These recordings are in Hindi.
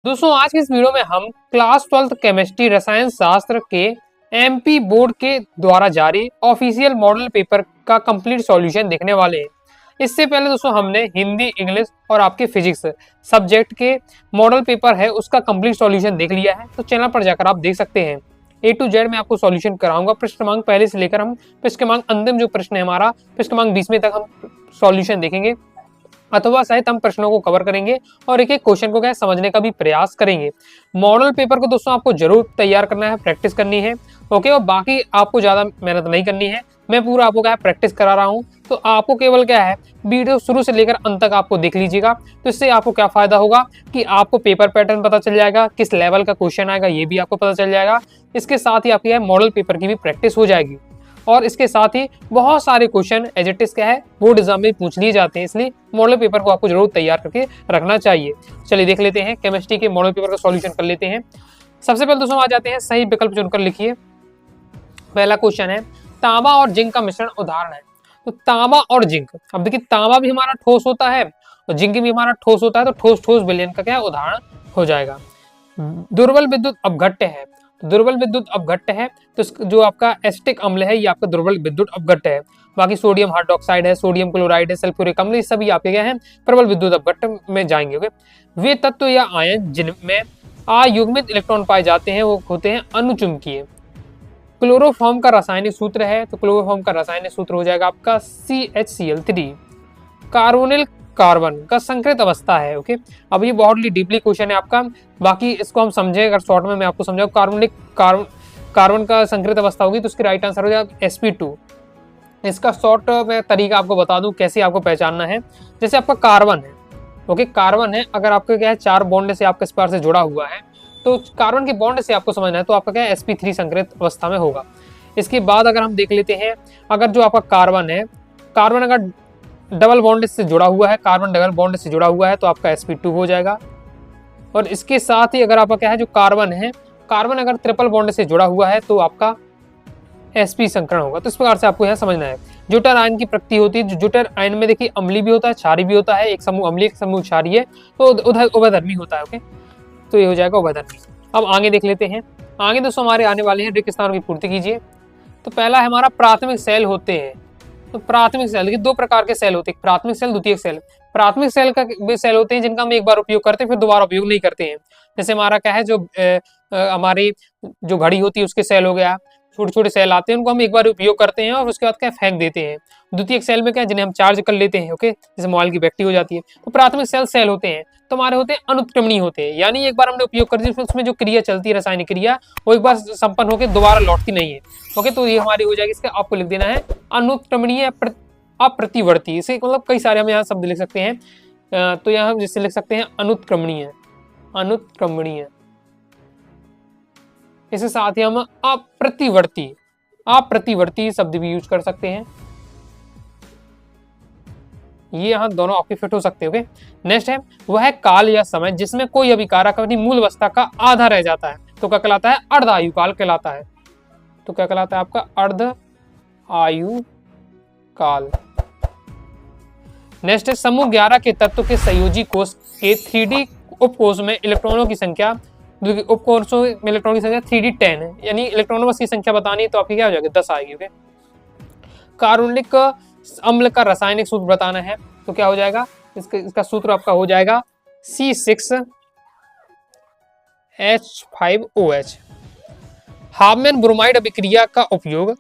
दोस्तों आज के इस वीडियो में हम क्लास 12th केमिस्ट्री रसायन शास्त्र के एमपी बोर्ड के द्वारा जारी ऑफिशियल मॉडल पेपर का कंप्लीट सॉल्यूशन देखने वाले हैं। इससे पहले दोस्तों हमने हिंदी, इंग्लिश और आपके फिजिक्स सब्जेक्ट के मॉडल पेपर है उसका कंप्लीट सॉल्यूशन देख लिया है, तो चैनल पर जाकर आप देख सकते हैं। A to Z में आपको सॉल्यूशन कराऊंगा, प्रश्न क्रमांक पहले से लेकर हम प्रश्न क्रमांक अंतिम जो प्रश्न है हमारा प्रश्न क्रमांक 20 में तक हम सॉल्यूशन देखेंगे अथवा शायद हम प्रश्नों को कवर करेंगे और एक एक क्वेश्चन को क्या समझने का भी प्रयास करेंगे। मॉडल पेपर को दोस्तों आपको जरूर तैयार करना है, प्रैक्टिस करनी है, ओके। और बाकी आपको ज्यादा मेहनत नहीं करनी है, मैं पूरा आपको क्या है प्रैक्टिस करा रहा हूँ, तो आपको केवल क्या है वीडियो शुरू से लेकर अंत तक आपको देख लीजिएगा। तो इससे आपको क्या फायदा होगा कि आपको पेपर पैटर्न पता चल जाएगा, किस लेवल का क्वेश्चन आएगा ये भी आपको पता चल जाएगा। इसके साथ ही आपकी मॉडल पेपर की भी प्रैक्टिस हो जाएगी और इसके साथ ही बहुत सारे क्वेश्चन एज इट इज क्या है बोर्ड एग्जाम में पूछ लिए जाते हैं, इसलिए मॉडल पेपर को आपको जरूर तैयार करके रखना चाहिए। चलिए देख लेते हैं, केमिस्ट्री के मॉडल पेपर का सॉल्यूशन कर लेते हैं। सबसे पहले दोस्तों आ जाते हैं, सही विकल्प चुनकर लिखिए। पहला क्वेश्चन है तांबा और जिंक का मिश्रण उदाहरण है। तो तांबा और जिंक, अब देखिए तांबा भी हमारा ठोस होता है और जिंक भी हमारा ठोस होता है, तो ठोस ठोस विलयन का क्या उदाहरण हो जाएगा। दुर्बल विद्युत अपघट्य है, दुर्बल विद्युत अपघट्य है तो जो आपका एसिटिक अम्ल है ये आपका दुर्बल विद्युत अपघट्य है। बाकी सोडियम हाइड्रोक्साइड है, सोडियम क्लोराइड है, सल्फ्यूरिक अम्ल, ये सभी आपके क्या है प्रबल विद्युत अपघट्य में जाएंगे। ओके, वे तत्व या आयन जिनमें अयुग्मित इलेक्ट्रॉन पाए जाते हैं वो होते हैं अनुचुंबकीय। क्लोरोफॉर्म का रासायनिक सूत्र है, तो क्लोरोफॉर्म का रासायनिक सूत्र हो जाएगा आपका CHCl3। कार्बोनिल कार्बन का संकृत अवस्था है। ओके, अब ये बहुत ही डीपली क्वेश्चन है आपका, बाकी इसको हम समझे अगर शॉर्ट में मैं आपको समझाऊं। कार्बन का संकृत अवस्था होगी तो उसकी राइट आंसर हो जाएगा sp2। इसका शॉर्ट में तरीका आपको बता दूं कैसे आपको पहचानना है। जैसे आपका कार्बन है, ओके, कार्बन है, अगर आपका क्या है 4 बॉन्ड से आपके इस पार से जुड़ा हुआ है तो कार्बन के बॉन्ड से आपको समझना है, तो आपका क्या है sp3 संकृत अवस्था में होगा। इसके बाद अगर हम देख लेते हैं, अगर जो आपका कार्बन है, कार्बन अगर डबल बॉन्ड से जुड़ा हुआ है, कार्बन डबल बॉन्ड से जुड़ा हुआ है तो आपका sp2 हो जाएगा। और इसके साथ ही अगर आपका क्या है जो कार्बन है, कार्बन अगर ट्रिपल बॉन्ड से जुड़ा हुआ है तो आपका sp संकरण होगा। तो इस प्रकार से आपको यहाँ समझना है। ज्यूटर आयन की प्रकृति होती है, ज्यूटर आयन में देखिए अम्लीय भी होता है, क्षारीय भी होता है, एक समूह अम्लीय एक समूह क्षारीय, तो उधर उभयधर्मी होता है। ओके, तो ये हो जाएगा उभयधर्मी। अब आगे देख लेते हैं, आगे दोस्तों हमारे आने वाले हैं, रिक्त स्थानों की पूर्ति कीजिए। तो पहला है हमारा प्राथमिक सेल होते हैं। तो प्राथमिक सेल देखिए 2 प्रकार के सेल होते हैं, प्राथमिक सेल, द्वितीयक सेल। प्राथमिक सेल का वे सेल होते हैं जिनका हम एक बार उपयोग करते हैं फिर दोबारा उपयोग नहीं करते हैं। जैसे हमारा क्या है जो हमारी जो घड़ी होती है उसके सेल हो गया, छोटे छोटे सेल आते हैं उनको हम एक बार उपयोग करते हैं और उसके बाद क्या फेंक देते हैं। द्वितीयक सेल में क्या है जिन्हें हम चार्ज कर लेते हैं, ओके, जैसे मोबाइल की बैटरी हो जाती है। तो प्राथमिक सेल होते हैं तो हमारे होते हैं अनुत्क्रमणीय होते हैं, यानी एक बार हमने उपयोग कर दिया उसमें जो क्रिया चलती है रासायनिक क्रिया वो एक बार संपन्न होकर दोबारा लौटती नहीं है। ओके, तो ये हमारी हो जाएगी, इसका आपको लिख देना है अनुत्क्रमणीय अप्रतिवर्ती। इसे मतलब कई सारे हम यहाँ शब्द लिख सकते हैं, तो यहाँ हम जिससे लिख सकते हैं अनुत्क्रमणीय, अनुत्क्रमणीय। इसके साथ ही हम अप्रतिवर्ती, अप्रतिवर्ती शब्द भी यूज कर सकते हैं। ये यहाँ दोनों आपके फिट हो सकते हैं। ओके, नेक्स्ट है वह काल या समय जिसमें कोई अभिकारक अपनी मूल अवस्था का आधा रह जाता है, तो क्या कहलाता है अर्ध आयु काल कहलाता है। तो क्या कहलाता है आपका अर्ध आयु काल। नेक्स्ट है समूह 11 के तत्व के संयोजी कोष के 3D उपकोष में इलेक्ट्रॉनों की संख्या, उपकोषों में इलेक्ट्रॉनों की संख्या 3D10 है, यानी इलेक्ट्रॉनों की संख्या बतानी तो आपकी क्या हो जाएगी 10 आएगी। ओके, कार्बनिक अम्ल का रासायनिक सूत्र बताना है तो क्या हो जाएगा, इसका सूत्र आपका हो जाएगा C6H5OH। हाफमैन ब्रोमाइड अभिक्रिया का उपयोग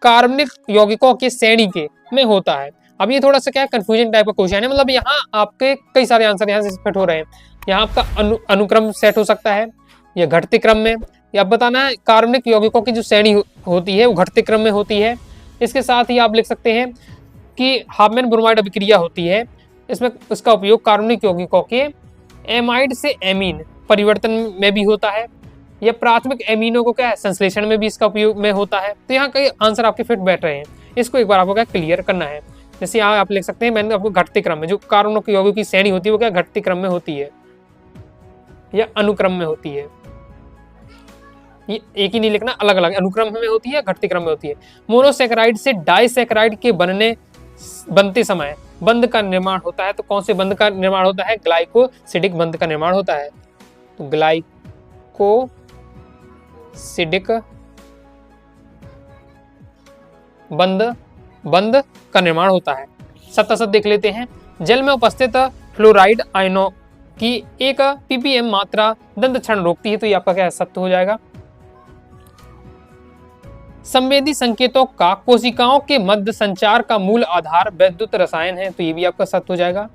कार्बनिक यौगिकों के श्रेणी के में होता है। अब ये थोड़ा सा क्या कंफ्यूजन टाइप का क्वेश्चन है, मतलब यहाँ आपके कई सारे आंसर यहाँ से फिट हो रहे हैं। यहाँ आपका अनुक्रम सेट हो सकता है या घटते क्रम में, या बताना है कार्बनिक यौगिकों की जो श्रेणी होती है वो घटते क्रम में होती है। इसके साथ ही आप लिख सकते हैं कि हाफमैन ब्रोमाइड अभिक्रिया होती है, इसमें इसका उपयोग कार्बनिक यौगिकों के एमाइड से एमीन परिवर्तन में भी होता है, या प्राथमिक एमीनों को क्या है संश्लेषण में भी इसका उपयोग में होता है। तो यहाँ कई आंसर आपके फिट बैठ रहे हैं, इसको एक बार आपको क्या क्लियर करना है। जैसे यहाँ आप लिख सकते हैं मैंने आपको घटते क्रम में, जो कार्बनिक यौगिकों की श्रेणी होती है वो क्या घटते क्रम में होती है या अनुक्रम में होती है। ये एक ही नहीं लिखना, अलग अलग अनुक्रम में होती है, घटते क्रम में होती है। मोनोसैकेराइड से डाइसैकेराइड के बनते समय बंध का निर्माण होता है, तो कौन से बंध का निर्माण होता है, ग्लाइकोसिडिक बंध का निर्माण होता है। तो ग्लाइकोसिडिक बंध का निर्माण होता है। सत्तासत देख लेते हैं। जल में उपस्थित फ्लोराइड आयनों की 1 ppm मात्रा दंत क्षरण रोकती है, तो ये आपका क्या सत्य हो जाएगा। संवेदी संकेतों का कोशिकाओं के मध्य संचार का मूल आधार वैद्युत रसायन है, तो ये भी आपका सत्य हो जाएगा।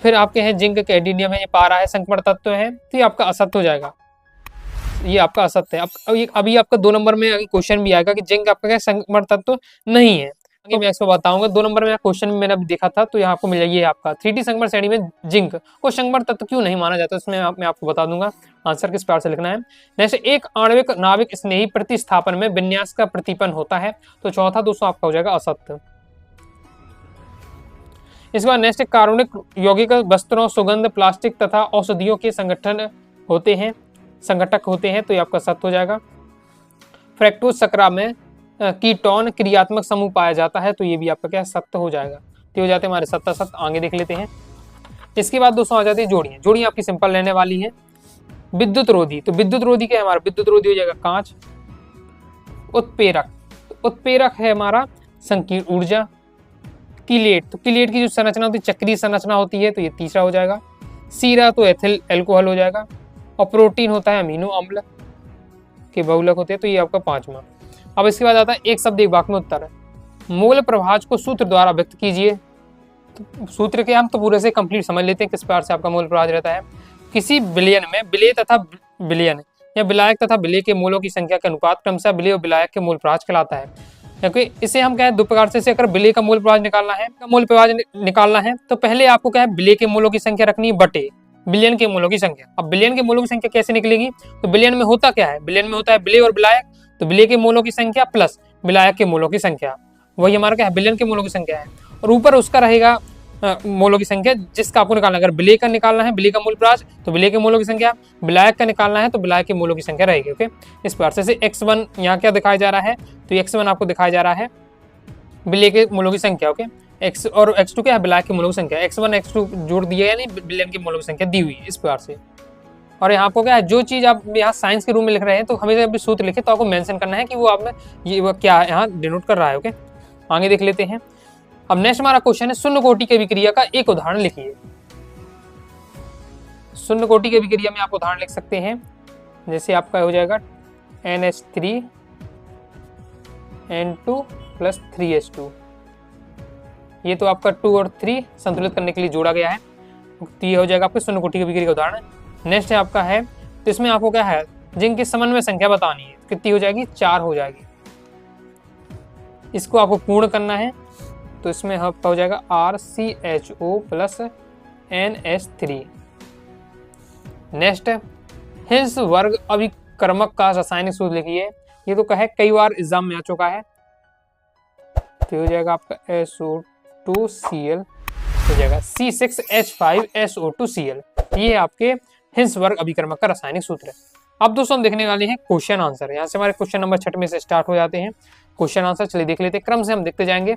फिर आपके हैं जिंक, कैडमियम है, ये पारा है, संक्रमण तत्व है, तो ये आपका असत्य हो जाएगा, ये आपका असत्य है। अभी आपका 2 नंबर में क्वेश्चन भी आएगा कि जिंक आपका क्या संक्रमण तत्व नहीं है, तो मैं इसको बताऊंगा। 2 नंबर में क्वेश्चन मैंने अभी देखा था, तो यहाँ आपको मिल जाएगी आपका 3D संक्रमण श्रेणी में जिंक को संक्रमण तत्व क्यों नहीं माना जाता, इसमें मैं आपको बता दूंगा। आंसर किस प्रकार से लिखना है। जैसे एक आणविक नाविक स्नेही प्रतिस्थापन में विन्यास का प्रतिपन्न होता है, तो चौथा दोस्तों आपका हो जाएगा असत्य। इसके बाद नेक्स्ट कार्बनिक यौगिक वस्त्रों, सुगंध, प्लास्टिक तथा औषधियों के संगठक होते हैं, तो ये आपका सत्य हो जाएगा। फ्रैक्टोज शर्करा में कीटोन क्रियात्मक समूह पाया जाता है, तो ये भी आपका क्या सत्य हो जाएगा। तो हो जाते हैं हमारे सत्य सत्य। आगे देख लेते हैं। इसके बाद दोस्तों आ जाती है जोड़ियां। जोड़ियां आपकी सिंपल रहने वाली है। विद्युत रोधी, तो विद्युत रोधी क्या है हमारा, विद्युत रोधी हो जाएगा कांच। उत्प्रेरक, तो उत्प्रेरक है हमारा संकीर्ण ऊर्जा। किलेट, तो किलेट की जो संरचना होती है चक्रीय संरचना होती है, तो ये तीसरा हो जाएगा। सीरा तो एथिल एल्कोहल हो जाएगा। और प्रोटीन होता है अमीनो अम्ल के बहुलक होते हैं, तो ये आपका 5वां। अब इसके बाद आता है एक शब्द एक वाक्य में उत्तर। मोल प्रभाज को सूत्र द्वारा व्यक्त कीजिए। तो सूत्र के हम तो पूरे से कंप्लीट समझ लेते हैं किस प्रकार से आपका मोल प्रभाज रहता है। किसी विलयन में विलेय तथा विलयन या विलायक तथा विलेय के मोलों की संख्या के अनुपात क्रमशः विलेय और विलायक के मोल प्रभाज कहलाता है। क्योंकि इसे हम क्या है 2 प्रकार से अगर विलेय का मोल प्रभाज निकालना है तो पहले आपको क्या है विलेय के मोलों की संख्या रखनी है बटे विलयन के मोलों की संख्या। अब विलयन के मोलों की संख्या कैसे निकलेगी, तो विलयन में होता क्या है, विलयन में होता है विलेय और विलायक, तो विलेय के मोलों की संख्या प्लस विलायक के मोलों की संख्या, वही हमारा क्या है विलयन के मोलों की संख्या है। और ऊपर उसका रहेगा मोलों की संख्या जिसका आपको निकालना है। अगर विलेय का निकालना है विलेय का मोल प्रभाज तो विलेय के मोलों की संख्या, विलायक का निकालना है तो विलायक के मोलों की संख्या रहेगी। ओके, इस प्रकार से x1 यहाँ क्या दिखाया जा रहा है, तो x1 आपको दिखाया जा रहा है विलेय के मोलों की संख्या। ओके, x और x2 क्या है विलायक के मोलों की संख्या। x1 x2 जोड़ दिया यानी विलयन के मोलों की संख्या दी हुई है इस प्रकार से। और यहाँ आपको क्या है जो चीज आप यहाँ साइंस के रूप में लिख रहे हैं तो हमें जब सूत्र लिखे तो आपको मेंशन करना है कि वो आपने ये क्या यहाँ डिनोट कर रहा है। ओके, आगे देख लेते हैं। अब नेक्स्ट हमारा क्वेश्चन है शून्य कोटि के विक्रिया का एक उदाहरण लिखिए। शून्य कोटि के विक्रिया में आप उदाहरण लिख सकते हैं, जैसे आपका हो जाएगा NH3 N2 + 3H2। ये तो आपका 2 और 3 संतुलित करने के लिए जोड़ा गया है, तो ये हो जाएगा आपके शून्य कोटि के विक्रिया का उदाहरण। नेक्स्ट है आपका है, तो इसमें आपको क्या है जिनकी समन्वय संख्या बतानी है, कितनी हो जाएगी 4 हो जाएगी। इसको आपको पूर्ण करना है, तो इसमें आपका हो जाएगा RCHO + NH3। नेक्स्ट हिंस वर्ग अभिकर्मक का रासायनिक सूत्र लिखिए। ये तो कहे कई बार एग्जाम में आ चुका है, तो हो जाएगा आपका SO2Cl हो जाएगा C6H5SO2Cl। ये आपके हिंस वर्ग अभिकर्मक का रासायनिक सूत्र है। अब दोस्तों हम देखने वाले हैं क्वेश्चन आंसर। यहाँ से हमारे क्वेश्चन नंबर 6 में से स्टार्ट हो जाते हैं क्वेश्चन आंसर। चलिए देख लेते हैं, क्रम से हम देखते जाएंगे।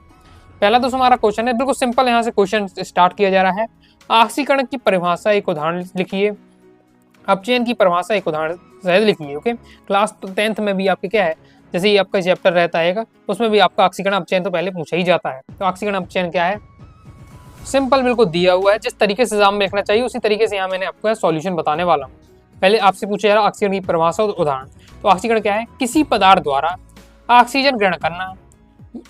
पहला दोस्तों हमारा क्वेश्चन है बिल्कुल सिंपल, यहाँ से क्वेश्चन स्टार्ट किया जा रहा है। ऑक्सीकरण की परिभाषा एक उदाहरण लिखिए। अपचयन की परिभाषा एक उदाहरण सहित लिखिए। ओके, क्लास 10th में भी आपके क्या है, जैसे ये आपका चैप्टर रहता है उसमें भी आपका ऑक्सीकरण अपचयन तो पहले पूछा ही जाता है। तो ऑक्सीकरण अपचयन क्या है, सिंपल बिल्कुल दिया हुआ है, जिस तरीके से एग्जाम में लिखना चाहिए उसी तरीके से यहाँ मैंने आपको सॉल्यूशन बताने वाला हूँ। पहले आपसे पूछा जा रहा है ऑक्सीकरण की परिभाषा और उदाहरण। तो ऑक्सीकरण क्या है, किसी पदार्थ द्वारा ऑक्सीजन ग्रहण करना।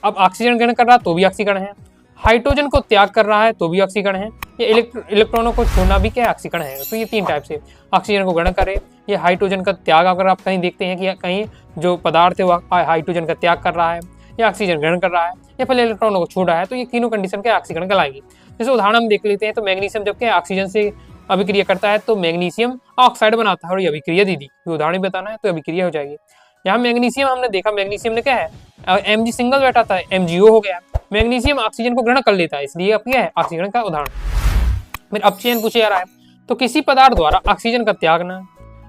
अब ऑक्सीजन ग्रहण कर रहा है तो भी ऑक्सीकरण है, हाइड्रोजन को त्याग कर रहा है तो भी ऑक्सीकरण है, ये इलेक्ट्रॉनों को छोड़ना भी क्या है ऑक्सीकरण है। तो ये 3 टाइप से ऑक्सीजन को ग्रहण करे, ये हाइड्रोजन का त्याग, अगर आप कहीं देखते हैं कि कहीं जो पदार्थ है वो हाइड्रोजन का त्याग कर रहा है या ऑक्सीजन ग्रहण कर रहा है या फिर इलेक्ट्रॉनों को छोड़ रहा है, तो ये तीनों कंडीशन के ऑक्सीकरण कहलाएगी। जैसे उदाहरण हम देख लेते हैं, तो मैग्नीशियम जब क्या ऑक्सीजन से अभिक्रिया करता है तो मैग्नीशियम ऑक्साइड बनाता है, और ये अभिक्रिया दीदी उदाहरण बताना है तो अभिक्रिया हो जाएगी। यहाँ मैग्नीशियम हमने देखा, मैग्नीशियम ने क्या है Mg सिंगल बैठा था, MgO हो गया। मैग्नीशियम ऑक्सीजन को ग्रहण कर लेता है, इसलिए अब क्या है ऑक्सीकरण का उदाहरण। फिर अपचयन पूछे जा रहा है, तो किसी पदार्थ द्वारा ऑक्सीजन का त्यागना।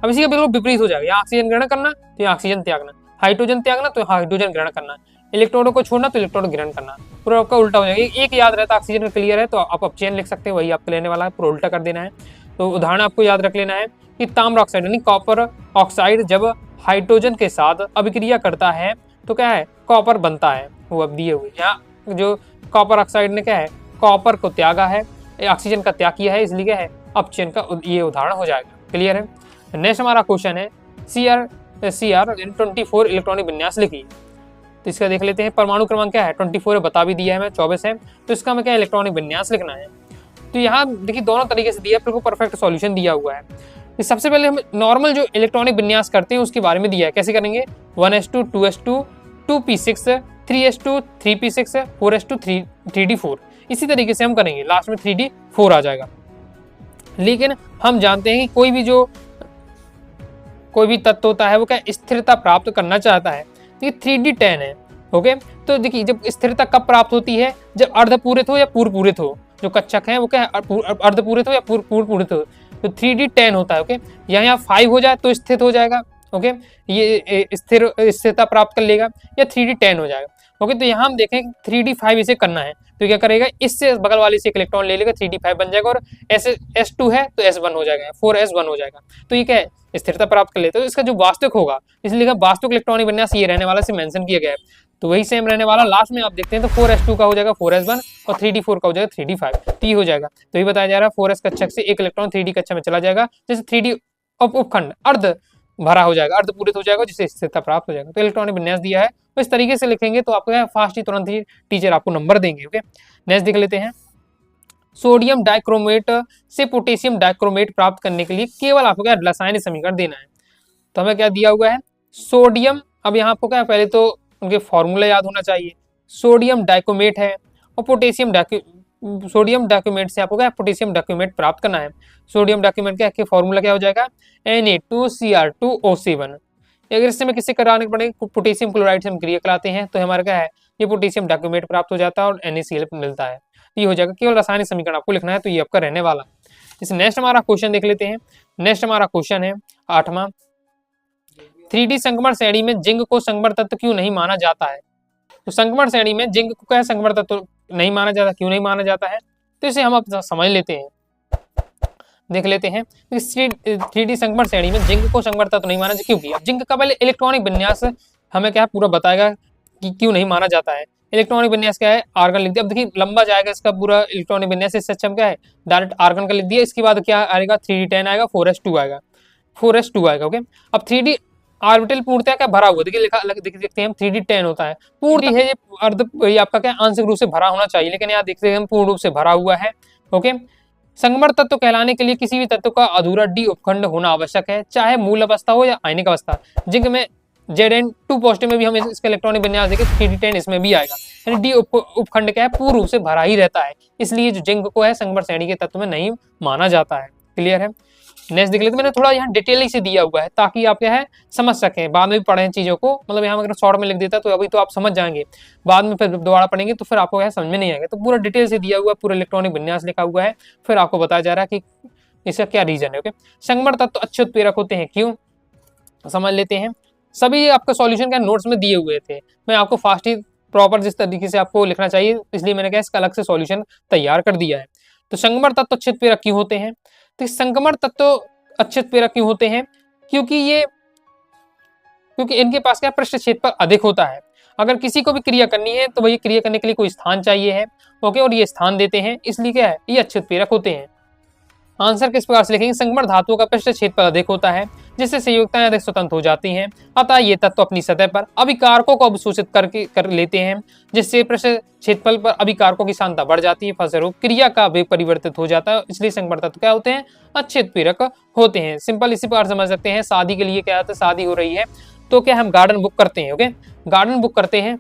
अब इसी का बिल्कुल विपरीत हो जाएगा, यहाँ ऑक्सीजन ग्रहण करना तो यहाँ ऑक्सीजन त्यागना, हाइड्रोजन त्यागना तो हाइड्रोजन ग्रहण करना, इलेक्ट्रॉनों को छोड़ना तो इलेक्ट्रॉन ग्रहण करना, पूरा आपका उल्टा हो जाएगा। एक याद रहता है ऑक्सीजन का क्लियर है तो आप अपचयन लिख सकते हैं, वही आपको लेने वाला है, पूरा उल्टा कर देना है। तो उदाहरण आपको याद रख लेना है, कि ताम्र ऑक्साइड यानी कॉपर ऑक्साइड जब हाइड्रोजन के साथ अभिक्रिया करता है तो क्या है, कॉपर बनता है। वो अब दिए हुए यहाँ जो कॉपर ऑक्साइड ने क्या है, कॉपर को त्यागा है, ऑक्सीजन का त्याग किया है, इसलिए क्या है, अपचयन का ये उदाहरण हो जाएगा। क्लियर है। नेक्स्ट हमारा क्वेश्चन है CR 24 इलेक्ट्रॉनिक विन्यास लिखिए। तो इसका देख लेते हैं। परमाणु क्रमांक क्या है, 24 है, बता भी दिया है मैं, 24 है, तो इसका हमें क्या इलेक्ट्रॉनिक विन्यास लिखना है। तो यहाँ देखिए दोनों तरीके से दिया है, बिल्कुल परफेक्ट सॉल्यूशन दिया हुआ है। तो सबसे पहले हम नॉर्मल जो इलेक्ट्रॉनिक विन्यास करते हैं उसके बारे में दिया है, कैसे करेंगे, 1s2 2s2 2p6 3s2 3p6 4s2 3d4, इसी तरीके से हम करेंगे, लास्ट में 3d4 आ जाएगा। लेकिन हम जानते हैं कि कोई भी तत्व होता है वो क्या स्थिरता प्राप्त करना चाहता है, तो ये 3d10 है। ओके, तो देखिए जब स्थिरता कब प्राप्त होती है, जब अर्धपूरित हो या पूर्ण पूरित हो, जो कक्षक है वो क्या अर्धपूरित हो या पूर्ण पूरित हो, तो 3d10 होता है। ओके, यहाँ 5 हो जाए तो स्थिर हो जाएगा। ओके, ये स्थिरता प्राप्त कर लेगा, या 3d10 हो जाएगा। ओके, तो यहाँ हम देखें 3d5 इसे करना है, तो क्या करेगा, इससे बगल वाले से एक इलेक्ट्रॉन ले लेगा, 3d5 बन जाएगा, और S2 है तो S1 हो जाएगा, 4s1 हो जाएगा। तो ये क्या है, स्थिरता प्राप्त कर लेते हैं। तो इसका जो वास्तविक होगा, इसलिए वास्तविक इलेक्ट्रॉनिक विन्यास ये रहने वाला से मेंशन किया गया है, तो वही सेम रहने वाला। लास्ट में आप देखते हैं तो 4s2 का हो जाएगा 4s1 और 3d4 का हो जाएगा 3d5, तो ये हो जाएगा। तो ये बताया जा रहा है 4s कक्षक से एक इलेक्ट्रॉन 3d कक्षा में चला जाएगा, जैसे 3d उपखंड अर्ध भरा हो जाएगा, अर्धपूरित हो जाएगा, जिससे स्थिरता प्राप्त हो जाएगा। तो इलेक्ट्रॉनिक विन्यास दिया है, तो इस तरीके से लिखेंगे तो आपको फास्ट ही तुरंत ही टीचर आपको नंबर देंगे। ओके, नेक्स्ट देख लेते हैं। सोडियम डाइक्रोमेट से पोटेशियम डाइक्रोमेट प्राप्त करने के लिए केवल आपको क्या रासायनिक समीकरण देना है। तो हमें क्या दिया हुआ है, सोडियम, अब यहाँ आपको क्या पहले तो उनके फॉर्मूला याद होना चाहिए। सोडियम डाइक्रोमेट है और सोडियम डाइक्रोमेट से आपको क्या पोटेशियम डाइक्रोमेट प्राप्त करना है। सोडियम डाइक्रोमेट का फॉर्मूला क्या हो जाएगा, Na2Cr2O7। अगर इससे में किससे कराने पड़े, पोटेशियम क्लोराइड से हम क्रिया कराते हैं तो हमारा क्या है, ये पोटेशियम डाइक्रोमेट प्राप्त हो जाता है और NaCl मिलता है। ये हो जाएगा, केवल रासायनिक समीकरण आपको लिखना है, तो ये आपका रहने वाला। इस नेक्स्ट हमारा क्वेश्चन देख लेते हैं। नेक्स्ट हमारा क्वेश्चन है 8वां, 3D संक्रमण श्रेणी में जिंक को संक्रमण तत्व क्यों नहीं माना जाता है। तो संक्रमण श्रेणी में जिंक को क्या संक्रमण तत्व नहीं माना जाता, क्यों नहीं माना जाता है, तो इसे हम अब समझ लेते हैं, देख लेते हैं। 3D संक्रमण श्रेणी में जिंक को संक्रमण तत्व नहीं माना जाता, क्योंकि अब जिंक का पहले इलेक्ट्रॉनिक विन्यास हमें क्या पूरा बताएगा कि क्यों नहीं माना जाता है। इलेक्ट्रॉनिक विन्यास क्या है, आर्गन लिख दिया। अब देखिए लंबा जाएगा इसका पूरा इलेक्ट्रॉनिक विन्यास, इससे अच्छा क्या है डायरेक्ट आर्गन का लिख दिया। इसके बाद क्या आएगा, 3d10 आएगा, 4s2 आएगा, 4s2 आएगा। ओके, अब 3d ऑर्बिटल पूर्णतः क्या भरा हुआ, देखिए लिखा देखते हैं हम 3d10 होता है, पूर्ण है ये अर्ध, ये आपका क्या आंशिक रूप से भरा होना चाहिए, लेकिन यहाँ देखते हैं हम पूर्ण रूप से भरा हुआ है। ओके, संक्रमण तत्व कहलाने के लिए किसी भी तत्व का अधूरा डी उपखंड होना आवश्यक है, चाहे मूल अवस्था हो या आयनिक अवस्था। जिंक में Zn2 पॉजिटिव में भी हम इसका इलेक्ट्रॉनिक विन्यास देखें, 3d10 इसमें भी आएगा, यानी डी उपखंड क्या है पूर्ण रूप से भरा ही रहता है, इसलिए जो जिंक को है संक्रमण श्रेणी के तत्व में नहीं माना जाता है। क्लियर है। नेक्स्ट देख लेते हैं। मैंने थोड़ा यहाँ डिटेल से दिया हुआ है ताकि आप क्या है समझ सकें, बाद में भी पढ़ें चीज़ों को, मतलब यहाँ अगर शॉर्ट में लिख देता तो अभी तो आप समझ जाएंगे, बाद में फिर दोबारा पढ़ेंगे तो फिर आपको समझ में नहीं आएगा। तो पूरा डिटेल से दिया हुआ है, पूरा इलेक्ट्रॉनिक विन्यास लिखा हुआ है, फिर आपको बताया जा रहा है कि इसका क्या रीजन है। ओके, संक्रमण तत्व अच्छे उत्प्रेरक होते हैं, क्यों, समझ लेते हैं। सभी आपका सॉल्यूशन क्या नोट्स में दिए हुए थे, मैं आपको फास्ट ही प्रॉपर जिस तरीके से आपको लिखना चाहिए, इसलिए मैंने क्या इसका अलग से सॉल्यूशन तैयार कर दिया है। तो संक्रमण तत्व अच्छे उत्प्रेरक क्यों होते हैं, तो संक्रमण तत्व अच्छे उत्प्रेरक क्यों होते हैं, क्योंकि इनके पास क्या पृष्ठ क्षेत्रफल अधिक होता है। अगर किसी को भी क्रिया करनी है तो वही क्रिया करने के लिए कोई स्थान चाहिए है। ओके, और ये स्थान देते हैं, इसलिए क्या है ये अच्छे उत्प्रेरक होते हैं। आंसर किस प्रकार से लिखेंगे, संक्रमण धातुओं का पृष्ठ क्षेत्रफल अधिक होता है, जिससे संयुक्ताएं अधिक स्वतंत्र हो जाती हैं, अतः ये तत्व अपनी सतह पर अभिकारकों को अवशोषित कर लेते हैं, जिससे पृष्ठ क्षेत्रफल पर अभिकारकों की सांद्रता बढ़ जाती है, फलस्वरूप क्रिया का वेग परिवर्तित हो जाता है, इसलिए संक्रमण तत्व क्या होते हैं, अच्छे उत्प्रेरक होते हैं। सिंपल इसी प्रकार समझ सकते हैं। शादी के लिए क्या होता है, शादी हो रही है तो क्या हम गार्डन बुक करते हैं। ओके, गार्डन बुक करते हैं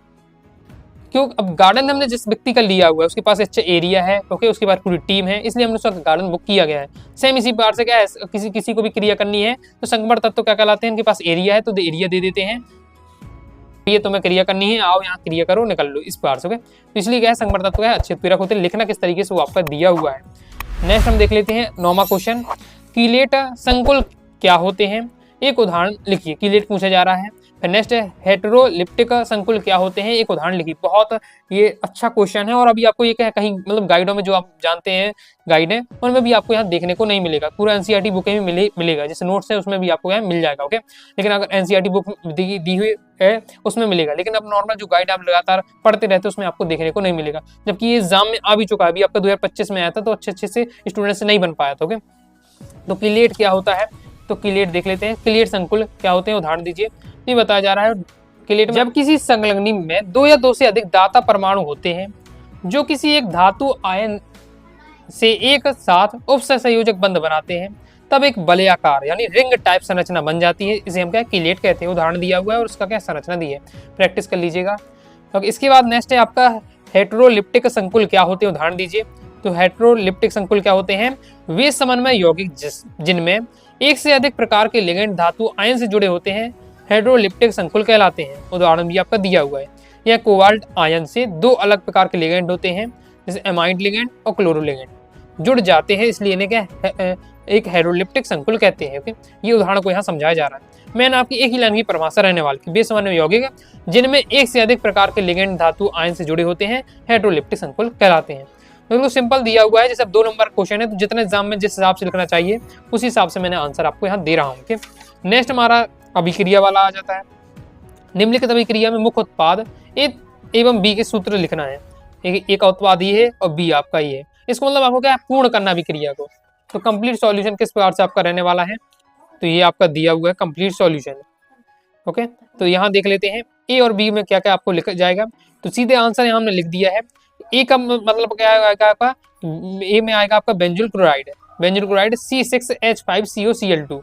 क्यों, अब गार्डन हमने जिस व्यक्ति का लिया हुआ है उसके पास अच्छा एरिया है, ओके, उसके पास पूरी टीम है, इसलिए हमने उसका गार्डन बुक किया गया है। सेम इसी प्रकार से क्या है, किसी को भी क्रिया करनी है तो संक्रमण तत्व क्या कहलाते हैं, इनके पास एरिया है तो एरिया दे देते हैं, ये तुम्हें क्रिया करनी है, आओ यहाँ क्रिया करो, निकल लो, इस प्रकार से। तो इसलिए क्या है संक्रमण तत्व क्या है अच्छे उत्प्रेरक होते हैं। लिखना किस तरीके से वो आपका दिया हुआ है। नेक्स्ट हम देख लेते हैं 9वां क्वेश्चन, कीलेट संकुल क्या होते हैं। एक उदाहरण लिखिए, कीलेट पूछा जा रहा है। फिर नेक्स्ट है हेटेरोलिप्टिक संकुल क्या होते हैं, एक उदाहरण लिखिए। बहुत ये अच्छा क्वेश्चन है और अभी आपको ये कहीं मतलब गाइडों में जो आप जानते हैं गाइड है उनमें भी आपको यहाँ देखने को नहीं मिलेगा, पूरा एनसीईआरटी बुक में मिलेगा, जैसे नोट्स है उसमें भी आपको यहाँ मिल जाएगा। ओके, लेकिन अगर एनसीईआरटी बुक दी हुई है उसमें मिलेगा, लेकिन अब नॉर्मल जो गाइड आप लगातार पढ़ते रहते हैं उसमें आपको देखने को नहीं मिलेगा, जबकि ये एग्जाम में आ भी चुका है, अभी आपका 2025 में आया था तो अच्छे से स्टूडेंट से नहीं बन पाया था। ओके, तो क्लिएट क्या होता है, तो क्लिएट देख लेते हैं। क्लिएट संकुल क्या होते हैं, उदाहरण दीजिए। ये बताया जा रहा है क्लिएट जब किसी संलग्नी में दो या दो से अधिक दाता परमाणु होते हैं जो किसी एक धातु आयन से एक साथ उपसंयोजक बंध बनाते हैं, तब एक वलयाकार यानी रिंग टाइप संरचना बन जाती है, इसे हम क्या क्लिएट कहते हैं। उदाहरण दिया हुआ है और उसका क्या संरचना दी है, प्रैक्टिस कर लीजिएगा। तो इसके बाद नेक्स्ट है आपका हेटेरोलिप्टिक संकुल क्या होते हैं, उदाहरण दीजिए। तो हेटेरोलिप्टिक संकुल क्या होते हैं, वे समन्वय यौगिक जिनमें एक से अधिक प्रकार के लिगेंड धातु आयन से जुड़े होते हैं हेटेरोलिप्टिक संकुल कहलाते हैं। उदाहरण भी आपका दिया हुआ है। यह कोबाल्ट आयन से दो अलग प्रकार के लिगेंड होते हैं, जैसे एमाइड लिगेंड और क्लोरो लिगेंड जुड़ जाते हैं, इसलिए इन्हें क्या एक हेटेरोलिप्टिक संकुल कहते हैं। ओके, ये उदाहरण को यहाँ समझाया जा रहा है। मैंने आपकी एक ही लाइन की परिभाषा रहने वाली है, बेसमन्वय यौगिक जिनमें एक से अधिक प्रकार के लिगेंड धातु आयन से जुड़े होते हैं हेटेरोलिप्टिक संकुल कहलाते हैं। बिल्कुल सिंपल दिया हुआ है, जैसे अब 2 नंबर क्वेश्चन है तो जितने एग्जाम में जिस हिसाब से लिखना चाहिए उस हिसाब से मैंने आंसर आपको यहाँ दे रहा हूँ। ओके, नेक्स्ट हमारा अभिक्रिया वाला आ जाता है। निम्नलिखित अभिक्रिया में मुख्य उत्पाद ए एवं बी के सूत्र लिखना है। एक उत्पाद ये है और बी आपका ये है, इसको मतलब आपको क्या पूर्ण करना अभिक्रिया को। तो कंप्लीट सॉल्यूशन किस प्रकार से आपका रहने वाला है, तो ये आपका दिया हुआ है कंप्लीट सॉल्यूशन। ओके, तो यहाँ देख लेते हैं ए और बी में क्या क्या आपको लिखा जाएगा। तो सीधे आंसर यहाँ हमने लिख दिया है। ए का मतलब क्या आएगा आपका, ए में आएगा आपका बेंजुल क्लोराइड, बेंजुल क्लोराइड C6H5COCl2।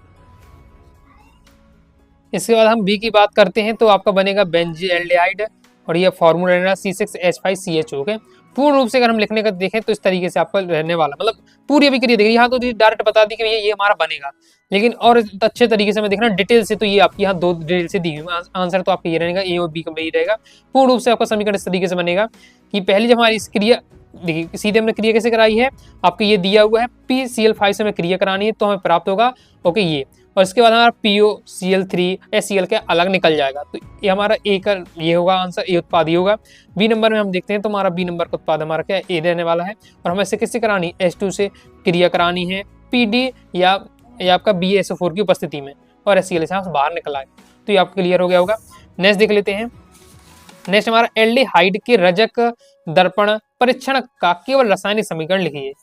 इसके बाद हम बी की बात करते हैं तो आपका बनेगा बेंजील्डिहाइड और ये फॉर्मूला रहना C6H5CH। ओके, पूर्ण रूप से अगर हम लिखने का देखें तो इस तरीके से आपका रहने वाला, मतलब पूरी अभिक्रिया देखिए यहाँ तो डायरेक्ट बता दी कि ये हमारा बनेगा, लेकिन और अच्छे तरीके से मैं देखना डिटेल से, तो ये आपकी यहाँ 2 डिटेल से दी हुई आंसर तो आपका ये रहेगा, ए और बी का ही रहेगा। पूर्ण रूप से आपका समीकरण इस तरीके से बनेगा कि पहले जब हमारी इस क्रिया देखिए सीधे हमने क्रिया कैसे कराई है, आपको ये दिया हुआ है PCl5 से हमें क्रिया करानी है तो हमें प्राप्त होगा ओके ये, और इसके बाद हमारा POCl3 HCl के अलग निकल जाएगा, तो ये हमारा ए का ये होगा आंसर, ए उत्पाद ये होगा। बी नंबर में हम देखते हैं तो हमारा बी नंबर का उत्पाद हमारा क्या ए रहने वाला है, और हमें इसे किससे करानी H2 से क्रिया करानी है PD या आपका BaSO4 की उपस्थिति में, और HCl से बाहर निकल आए, तो ये आपको क्लियर हो गया होगा। नेक्स्ट देख लेते हैं। नेक्स्ट हमारा एल्डिहाइड के रजक दर्पण परीक्षण का केवल रासायनिक समीकरण लिखिए,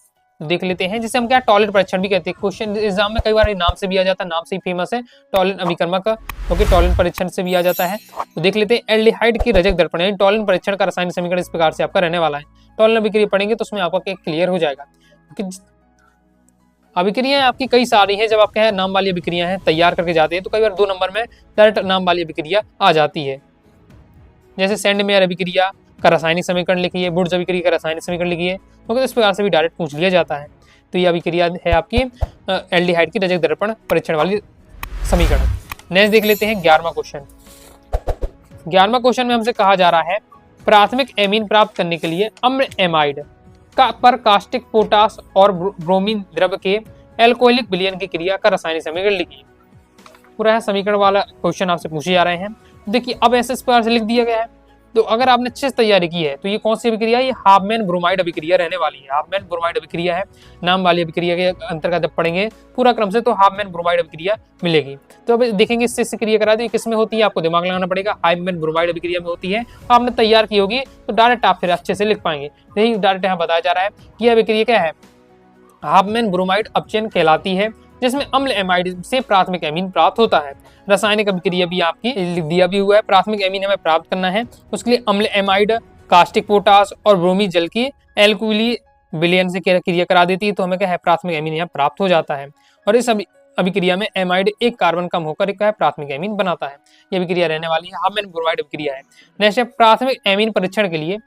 देख लेते हैं, जिसे हम क्या टॉलेंट परीक्षण भी कहते हैं। क्वेश्चन एग्जाम में कई बार नाम से भी आ जाता है, नाम से ही फेमस है टॉलेंट अभिकर्मक का, क्योंकि टॉलेंट परीक्षण से भी आ जाता है। तो देख लेते हैं एल्डिहाइड की रजक दर्पण यानी टॉलेंट परीक्षण का रासायनिक समीकरण इस प्रकार से आपका रहने वाला है। टॉलेंट अभिक्रिया पढ़ेंगे तो उसमें आपका क्लियर हो जाएगा। अभिक्रियाएं आपकी कई सारी हैं, जब आप क्या नाम वाली अभिक्रिया है तैयार करके जाते हैं तो कई बार 2 नंबर में डायरेक्ट नाम वाली अभिक्रिया आ जाती है, जैसे सेंडमेयर अभिक्रिया का रासायनिक समीकरण लिखिए, बुर्ज अभिक्रिया का रासायनिक समीकरण लिखिए, तो इस प्रकार से भी डायरेक्ट पूछ लिया जाता है। तो ये अभिक्रिया है आपकी एल्डिहाइड की रजक दर्पण परीक्षण वाली समीकरण। नेक्स्ट देख लेते हैं 11वां क्वेश्चन। 11वां क्वेश्चन में हमसे कहा जा रहा है प्राथमिक एमीन प्राप्त करने के लिए अम्ल एमाइड का पर कास्टिक पोटास और ब्रोमीन द्रव के एल्कोहलिक विलयन की क्रिया का रासायनिक समीकरण लिखिए। पूरा समीकरण वाला क्वेश्चन आपसे पूछे जा रहे हैं। देखिए अब ऐसे इस प्रकार से लिख दिया गया है, तो अगर आपने अच्छे से तैयारी की है तो ये कौन सी अभिक्रिया है, ये हाफमैन ब्रोमाइड अभिक्रिया रहने वाली है। हाफमैन ब्रोमाइड अभिक्रिया है नाम वाली अभिक्रिया के अंतर्गत जब पढ़ेंगे पूरा क्रम से तो हाफमैन ब्रोमाइड अभिक्रिया मिलेगी। तो अब देखेंगे इससे क्रिया करा दी किसमें होती है, आपको दिमाग लगाना पड़ेगा। हाफमैन ब्रोमाइड अभिक्रिया में होती है, आपने तैयार की होगी तो डायरेक्ट आप फिर अच्छे से लिख पाएंगे। नहीं डायरेक्ट यहाँ बताया जा रहा है कि यह अभिक्रिया क्या है, हाफमैन ब्रोमाइड अपचयन कहलाती है, जिसमें अम्ल एमाइड से प्राथमिक एमीन प्राप्त होता है। रासायनिक अभिक्रिया भी आपकी लिख दिया भी हुआ है, प्राथमिक एमीन हमें प्राप्त करना है, उसके लिए अम्ल एमाइड कास्टिक पोटास और ब्रोमी जल की एल्कोहली विलयन से क्रिया करा देती है, तो हमें क्या है प्राथमिक एमीन यहाँ प्राप्त हो जाता है। और इस अभिक्रिया में एमाइड एक कार्बन कम होकर एक प्राथमिक एमीन बनाता है। यह अभिक्रिया रहने वाली है हाफमैन ब्रोमाइड अभिक्रिया है। नेक्स्ट है प्राथमिक एमीन परीक्षण के लिए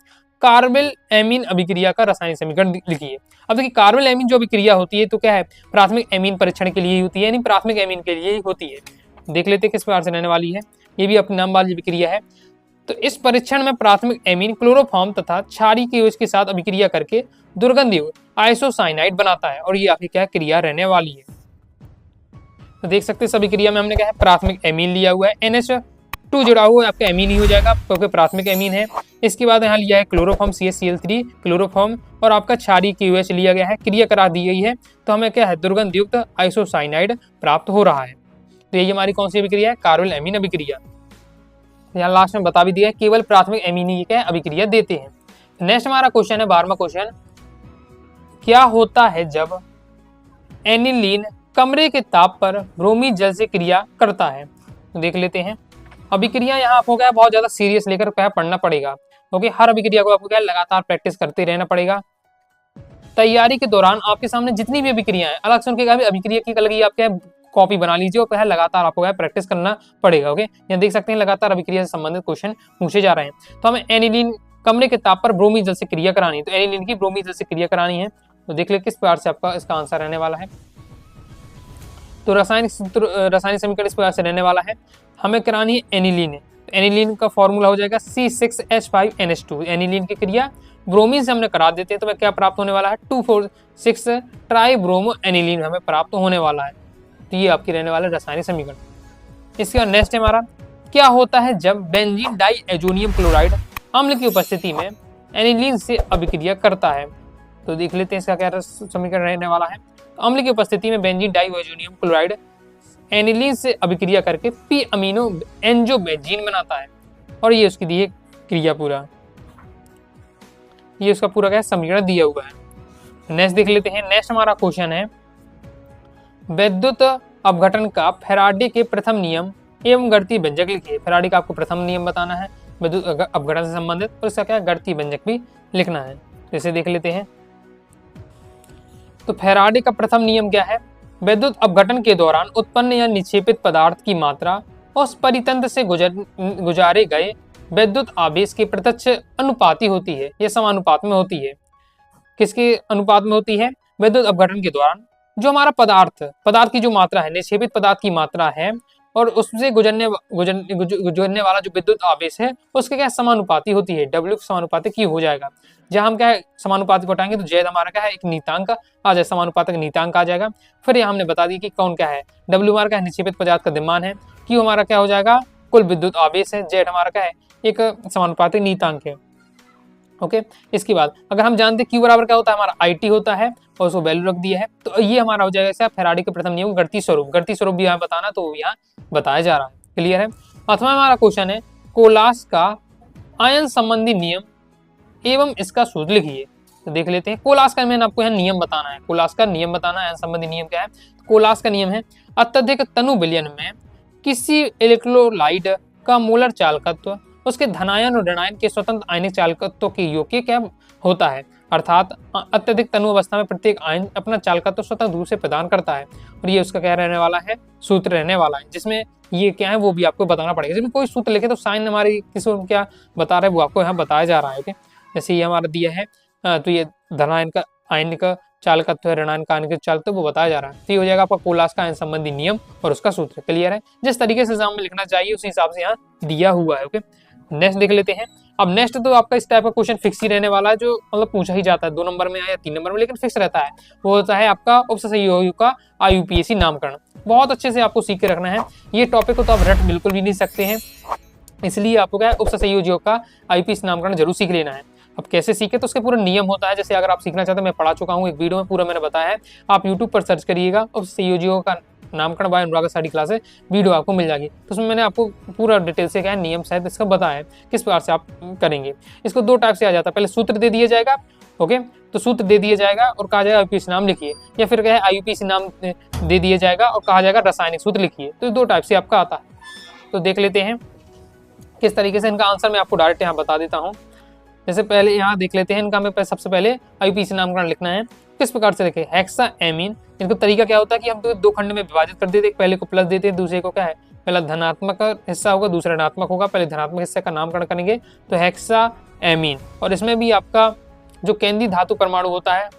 कार्बेल एमीन अभिक्रिया का रासायनिक समीकरण लिखिए। अब देखिए कार्बेल एमीन जो अभिक्रिया होती है तो क्या है प्राथमिक एमीन परीक्षण के लिए ही होती है, यानी प्राथमिक एमीन के लिए ही होती है। देख लेते हैं किस प्रकार से रहने वाली है, ये भी अपने नाम वाली अभिक्रिया है। तो इस परीक्षण में प्राथमिक एमीन क्लोरोफॉर्म तथा क्षारीय के OH के साथ अभिक्रिया करके दुर्गंधयुक्त आइसोसाइनाइड बनाता है, और ये आपकी क्या क्रिया रहने वाली है। तो देख सकते हैं इस अभिक्रिया में हमने क्या है प्राथमिक एमीन लिया हुआ है NH2 टू जुड़ा हुआ है आपका एमीन ही हो जाएगा, क्योंकि प्राथमिक एमीन है। इसके बाद यहाँ लिया है क्लोरोफॉर्म CH-Cl3 क्लोरोफॉर्म, और आपका क्षारीय KOH लिया गया है, क्रिया करा दी गई है, तो हमें क्या है दुर्गंध युक्त आइसोसाइनाइड प्राप्त हो रहा है। तो यही हमारी कौन सी अभिक्रिया है, कार्बोनिल एमीन अभिक्रिया। यहाँ लास्ट में बता भी दिया है केवल प्राथमिक एमीन ही क्या अभिक्रिया देते हैं। नेक्स्ट हमारा क्वेश्चन है 12वां क्वेश्चन, क्या होता है जब एनिलीन कमरे के ताप पर ब्रोमीन जल से क्रिया करता है। तो देख लेते हैं। अभिक्रिया यहाँ आपको क्या बहुत ज्यादा सीरियस लेकर क्या पढ़ना पड़ेगा, क्योंकि हर अभिक्रिया को आपको क्या लगातार प्रैक्टिस करते रहना पड़ेगा। तैयारी के दौरान आपके सामने जितनी भी अभिक्रिया है, अलग सुन के अभिक्रिया की अलग ही आप क्या कॉपी बना लीजिए और पहले लगातार आपको प्रैक्टिस करना पड़ेगा। ओके, यहाँ देख सकते हैं लगातार अभिक्रिया से संबंधित क्वेश्चन पूछे जा रहे हैं। तो हमें एनिलीन कमरे के ताप पर ब्रोमीन जल से क्रिया करानी है, तो एनिलीन की ब्रोमीन जल से क्रिया करानी है। तो देख ले किस प्रकार से आपका इसका आंसर रहने वाला है। तो रासायनिक समीकरण इस प्रकार से रहने वाला है, हमें करानी है एनिलीन है, तो एनिलीन का फॉर्मूला हो जाएगा C6H5NH2। एनिलीन की क्रिया ब्रोमीन से हमने करा देते हैं, तो हमें क्या प्राप्त होने वाला है 2,4,6 ट्राई ब्रोमो एनिलीन हमें प्राप्त होने वाला है। तो ये आपकी रहने वाला रासायनिक समीकरण। इसके बाद नेक्स्ट है हमारा, क्या होता है जब बेंजीन डाई एजोनियम क्लोराइड अम्ल की उपस्थिति में एनिलीन से अभिक्रिया करता है। तो देख लेते हैं इसका क्या समीकरण रहने वाला है। अम्ल की उपस्थिति में बेंजीन डाइओजोनियम क्लोराइड एनिलीन से अभिक्रिया करके पी अमीनो एंजोबेंजीन बनाता है, और ये उसकी दी है क्रिया पूरा, ये उसका पूरा क्या समीकरण दिया हुआ है। नेक्स्ट देख लेते हैं। नेक्स्ट हमारा क्वेश्चन है, विद्युत अपघटन का फैराडे के प्रथम नियम एवं गणितीय व्यंजक लिखिए। फैराडे का आपको प्रथम नियम बताना है विद्युत अपघटन से संबंधित, और इसका क्या गणितीय व्यंजक भी लिखना है। तो इसे देख लेते हैं। तो फैराडे का प्रथम नियम क्या है, विद्युत अपघटन के दौरान उत्पन्न या निक्षेपित पदार्थ की मात्रा उस परितंत्र से गुजारे गए विद्युत आवेश के प्रत्यक्ष अनुपाती होती है, यह समानुपात में होती है। किसके अनुपात में होती है, विद्युत अपघटन के दौरान जो हमारा पदार्थ की जो मात्रा है, निक्षेपित पदार्थ की मात्रा है, और उससे गुजरने वाला जो विद्युत आवेश है उसके क्या समानुपाती होती है, W समानुपातिक की हो जाएगा। जहां हम क्या है समानुपातिक उठाएंगे तो Z हमारा क्या है एक नीतांक आ जाए, समानुपातिक नीतांक आ जाएगा। फिर यहाँ हमने बता दी कि कौन क्या है, W हमारा क्या है निक्षेपित पदार्थ का द्रव्यमान है, Q हमारा क्या हो जाएगा कुल विद्युत आवेश है, Z हमारा क्या है एक समानुपातिक नीतांक है। ओके, इसके बाद अगर हम जानते हैं Q बराबर क्या होता है, हमारा IT होता है, और उसको वैल्यू रख दिया है, तो ये हमारा हो जाएगा ऐसा फैराडे के प्रथम नियम गणितीय स्वरूप भी यहाँ बताना, तो यहाँ बताया जा रहा है। क्लियर है। अथवा हमारा क्वेश्चन है, कोलास का आयन संबंधी नियम एवं इसका सूत्र लिखिए। तो देख लेते हैं। कोलास का मैंने आपको यहाँ नियम बताना है, कोलास का नियम बताना है। आयन संबंधी नियम क्या है, कोलास का नियम है, अत्यधिक तनु विलयन में किसी इलेक्ट्रोलाइट का मोलर चालकत्व उसके धनायन और ऋणायन के स्वतंत्र आयनिक चालकत्व के योग क्या होता है, अर्थात अत्यधिक तनु अवस्था में प्रत्येक आयन अपना चालकत्व स्वतंत्र रूप से प्रदान करता है, और ये उसका क्या रहने वाला है सूत्र रहने वाला है, जिसमें ये क्या है वो भी आपको बताना पड़ेगा। जब कोई सूत्र लिखे तो साइन हमारी किस क्या बता रहे हैं वो आपको यहाँ बताया जा रहा है। ओके, जैसे ये हमारा दिया है, तो ये धनायन का आयन का चालकत्व है, ऋणायन का आयन का चालकत्व वो बताया जा रहा है। तो ये हो जाएगा आपका कोलास का आयन संबंधी नियम और उसका सूत्र। क्लियर है। जिस तरीके से एग्जाम में लिखना चाहिए उसी हिसाब से यहाँ दिया हुआ है। ओके, नेक्स्ट देख लेते हैं। अब नेक्स्ट तो आपका इस टाइप का क्वेश्चन फिक्स ही रहने वाला है, जो मतलब पूछा ही जाता है 2 नंबर में या 3 नंबर में, लेकिन फिक्स रहता है। वो होता है आपका उपसहयोगी का IUPAC नामकरण। बहुत अच्छे से आपको सीख के रखना है। ये टॉपिक को तो आप रट बिल्कुल भी नहीं सकते हैं, इसलिए आपको क्या है उपसहयोगियों का IUPAC नामकरण जरूर सीख लेना है। अब कैसे सीखे, तो उसके पूरा नियम होता है। जैसे अगर आप सीखना चाहते हैं, मैं पढ़ा चुका हूँ एक वीडियो में, पूरा मैंने बताया है। आप यूट्यूब पर सर्च करिएगा उपसहयोगियों का नामकरण बाय अनुराग स्टडी क्लासेस, वीडियो आपको मिल जाएगी। तो उसमें मैंने आपको पूरा डिटेल से क्या है नियम सहित इसका बताया है किस प्रकार से आप करेंगे। इसको 2 टाइप से आ जाता है, पहले सूत्र दे दिया जाएगा। ओके, तो सूत्र दे दिया जाएगा और कहा जाएगा IUPAC नाम लिखिए, या फिर क्या है IUPAC नाम दे दिया जाएगा और कहा जाएगा रासायनिक सूत्र लिखिए। तो 2 टाइप से आपका आता है। तो देख लेते हैं किस तरीके से इनका आंसर मैं आपको डायरेक्ट यहाँ बता देता हूँ। जैसे पहले यहाँ देख लेते हैं, इनका हमें सबसे पहले IUPAC नामकरण लिखना है। किस प्रकार से लिखे, हेक्सा एमीन। इनका तरीका क्या होता है कि हम तो 2 खंड में विभाजित कर देते हैं, पहले को प्लस देते हैं, दूसरे को क्या है पहला धनात्मक हिस्सा होगा, दूसरा ऋणात्मक होगा। पहले धनात्मक हिस्से का नामकरण करेंगे तो हेक्सा एमीन, और इसमें भी आपका जो केंद्रीय धातु परमाणु होता है,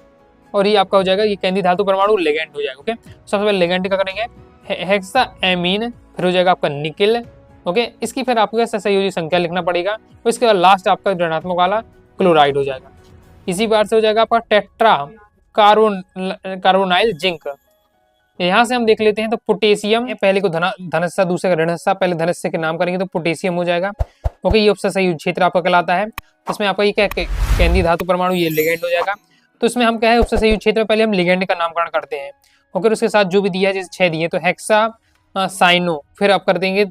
और ये आपका हो जाएगा ये केंद्रीय धातु परमाणु लिगेंड हो जाएगा। ओके, सबसे पहले लिगेंड का करेंगे हेक्सा एमीन, फिर हो जाएगा आपका निकिल। ओके, इसकी फिर आपको सहसंयोजी संख्या लिखना पड़ेगा, और इसके बाद लास्ट आपका ऋणात्मक वाला क्लोराइड हो जाएगा। इसी बार से हो जाएगा आपका टेट्रा कार्बोनाइल जिंक। यहाँ से हम देख लेते हैं तो पोटेशियम, पहले को धन हिस्सा, दूसरे का ऋण हिस्सा, पहले धन हिस्से के नाम करेंगे तो पोटेशियम हो जाएगा। ओके, ये उपसतह संयुज क्षेत्र आपका कहलाता है। इसमें आपका ये क्या केंद्रीय धातु परमाणु, ये लिगेंड हो जाएगा। तो इसमें हम क्या है, उपसतह संयुज क्षेत्र में पहले हम लिगेंड का नामकरण करते हैं। ओके, उसके साथ जो भी दिया है, जैसे 6 दिए तो हेक्सा साइनो, फिर आप कर देंगे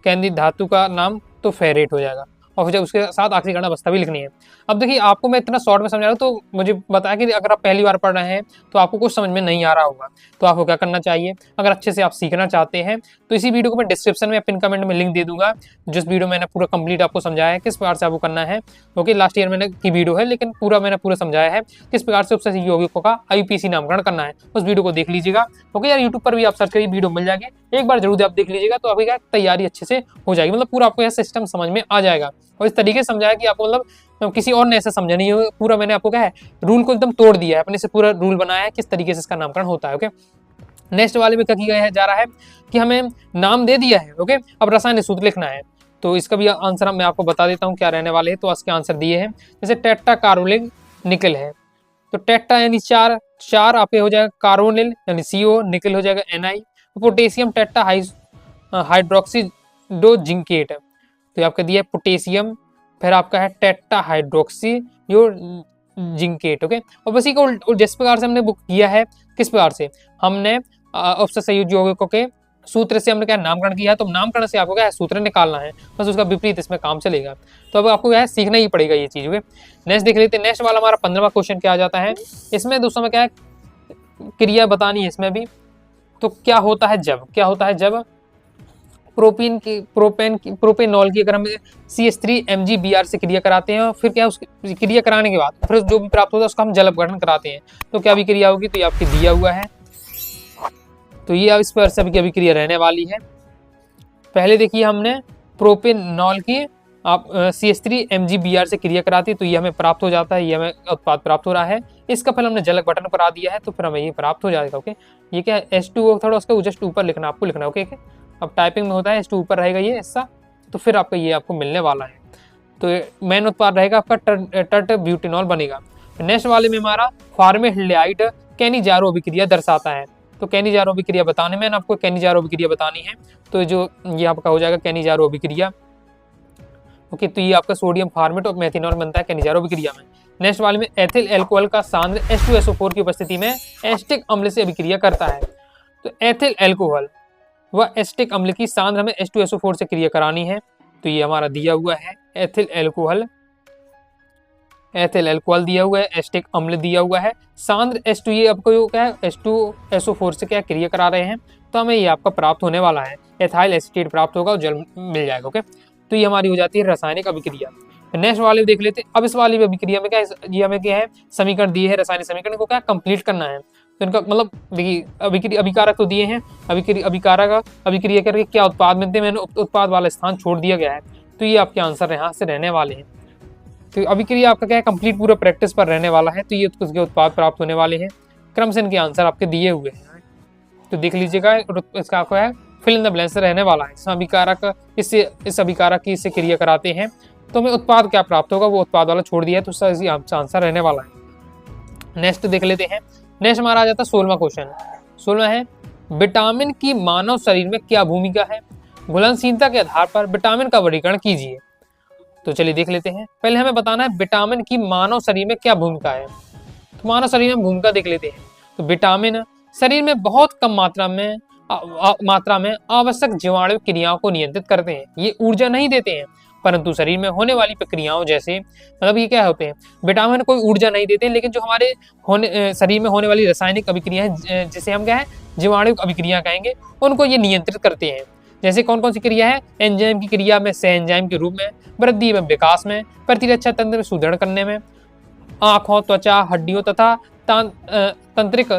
केंद्रीय धातु का नाम तो फेरेट हो जाएगा, और फिर उसके साथ आखिरी गणना अवस्था भी लिखनी है। अब देखिए, आपको मैं इतना शॉर्ट में समझा रहा हूँ, तो मुझे बताया कि अगर आप पहली बार पढ़ रहे हैं तो आपको कुछ समझ में नहीं आ रहा होगा, तो आपको क्या करना चाहिए, अगर अच्छे से आप सीखना चाहते हैं तो इसी वीडियो को मैं डिस्क्रिप्शन में, पिन कमेंट में लिंक दे दूंगा, जिस वीडियो मैंने पूरा कंप्लीट आपको समझाया है किस प्रकार से आपको करना है। ओके, लास्ट ईयर मैंने की वीडियो है, लेकिन मैंने पूरा समझाया है किस प्रकार से उपसतह यौगिकों का IUPAC नामकरण करना है। उस वीडियो को देख लीजिएगा। ओके यार, यूट्यूब पर भी आप सर्च करिए, वीडियो मिल जाएगी, एक बार जरूर आप देख लीजिएगा, तो आपकी क्या तैयारी अच्छे से हो जाएगी, मतलब पूरा आपको यह सिस्टम समझ में आ जाएगा। और इस तरीके से समझाया कि आपको मतलब किसी और ने ऐसा समझा नहीं हो, पूरा मैंने आपको क्या है रूल को एकदम तोड़ दिया है, अपने से पूरा रूल बनाया है किस तरीके से इसका नामकरण होता है। ओके, नेक्स्ट वाले में क्या किया जा रहा है कि हमें नाम दे दिया है। ओके, अब रासायनिक सूत्र लिखना है, तो इसका भी आंसर मैं आपको बता देता हूँ क्या रहने वाले हैं। तो इसके आंसर दिए हैं, जैसे टेट्रा कार्बोनिल निकल है, तो टेट्रा यानी चार आपके हो जाएगा, कार्बोनिल यानी CO, निकल हो जाएगा Na, potassium tetra hydroxido zincate, तो आपका दिया है पोटेशियम, फिर आपका है टेट्रा हाइड्रोक्सी यो जिंकेट। ओके, और बस को जिस प्रकार से हमने बुक किया है, किस प्रकार से हमने उपसतह संयुज यौगिकों के सूत्र से हमने क्या नामकरण किया है, तो नामकरण से आपको क्या है सूत्र निकालना है, बस उसका विपरीत इसमें काम चलेगा। तो अब आपको क्या है सीखना ही पड़ेगा ये चीज। ओके, नेक्स्ट देख लेते हैं। नेक्स्ट वाला हमारा 15वां क्वेश्चन क्या आ जाता है, इसमें दोस्तों में क्या है क्रिया बतानी है इसमें भी। तो क्या होता है जब प्रोपेनॉल की अगर हम CH3MgBr से क्रिया कराते हैं, और फिर क्या उसकी क्रिया कराने के बाद फिर जो भी प्राप्त होता है उसका हम जल अपघटन कराते हैं, तो क्या भी क्रिया होगी, तो ये आपकी दिया हुआ है। तो ये इस पर सभी की अभिक्रिया रहने वाली है। पहले देखिए, हमने प्रोपेनॉल की आप CH3MgBr से क्रिया कराती, तो ये हमें प्राप्त हो जाता है, ये हमें उत्पाद प्राप्त हो रहा है। इसका फल हमने जलक बटन करा दिया है, तो फिर हमें ये प्राप्त हो जाएगा। ओके, ये क्या है H2O, थोड़ा उसका जस्ट ऊपर लिखना, आपको लिखना। ओके, अब टाइपिंग में होता है H2 ऊपर रहेगा ये ऐसा, तो फिर आपका ये आपको मिलने वाला है। तो मेन उत्पाद रहेगा आपका टर्ट ब्यूटेनॉल बनेगा। नेक्स्ट वाले में हमारा फॉर्मेल्डिहाइड कैनिजारो अभिक्रिया दर्शाता है, तो कैनिजारो अभिक्रिया बताने में आपको कैनिजारो अभिक्रिया बतानी है, तो जो ये आपका हो जाएगा कैनिजारो अभिक्रिया। ओके, तो ये आपका सोडियम फॉर्मेट और मेथिनॉल बनता है कैनिजारो अभिक्रिया में। नेक्स्ट वाले में एथिल एल्कोहल का सांद्र H2SO4 की उपस्थिति में एसिटिक अम्ल से अभिक्रिया करता है, तो एथिल एल्कोहल व एसिटिक अम्ल की सांद्र हमें H2SO4 से क्रिया करानी है, तो ये हमारा दिया हुआ है एथिल एल्कोहल दिया हुआ है, एसिटिक अम्ल दिया हुआ है, सांद्र H2, ये आपको क्या है H2SO4 से क्या क्रिया करा रहे हैं, तो हमें ये आपका प्राप्त होने वाला है, एथाइल एसीटेट प्राप्त होगा और जल मिल जाएगा। ओके, तो ये हमारी हो जाती है रासायनिक अभिक्रिया। नेक्स्ट वाले देख लेते हैं। अब इस वाली अभिक्रिया में क्या है, ये हमें क्या है समीकरण दिए हैं, रासायनिक समीकरण को क्या कंप्लीट करना है, तो इनका मतलब देखिए अभिकारक तो दिए हैं, अभिकारक अभिक्रिया करके क्या उत्पाद मिलते हैं, मैंने उत्पाद वाला स्थान छोड़ दिया गया है, तो ये आपके आंसर यहाँ से रहने वाले हैं। तो अभिक्रिया आपका क्या है कंप्लीट पूरा प्रैक्टिस पर रहने वाला है, तो ये उसके उत्पाद प्राप्त होने वाले हैं, क्रम से इनके आंसर आपके दिए हुए हैं, तो देख लीजिएगा। इसका आपको है फिल इन द ब्लैंक्स रहने वाला है, अभिकारक इस अभिकारक की इससे क्रिया कराते हैं, तो हमें उत्पाद क्या प्राप्त होगा, वो उत्पाद वाला छोड़ दिया है, तो इसका आंसर रहने वाला है। नेक्स्ट देख लेते हैं। नेक्स्ट हमारा आ जाता है 16वां क्वेश्चन। 16 है, विटामिन की मानव शरीर में क्या भूमिका है, घुलनशीलता के आधार पर विटामिन का वर्गीकरण कीजिए। तो चलिए देख लेते हैं। पहले हमें बताना है विटामिन की मानव शरीर में क्या भूमिका है, तो मानव शरीर में भूमिका देख लेते हैं। तो विटामिन शरीर में बहुत कम मात्रा में आवश्यक जीवाणु क्रियाओं को नियंत्रित करते हैं, ये ऊर्जा नहीं देते हैं, परंतु शरीर में होने वाली प्रक्रियाओं जैसे मतलब ये क्या होते हैं, विटामिन कोई ऊर्जा नहीं देते, लेकिन जो हमारे शरीर में होने वाली रासायनिक अभिक्रिया है, जिसे हम क्या है जीवाणु अभिक्रिया कहेंगे, उनको ये नियंत्रित करते हैं। जैसे कौन कौन सी क्रिया है, एंजाइम की क्रिया में, सह एंजाइम के रूप में, वृद्धि एवं विकास में, प्रतिरक्षा तंत्र में सुदृढ़ करने में, आंखों, त्वचा, हड्डियों तथा तंत्रिक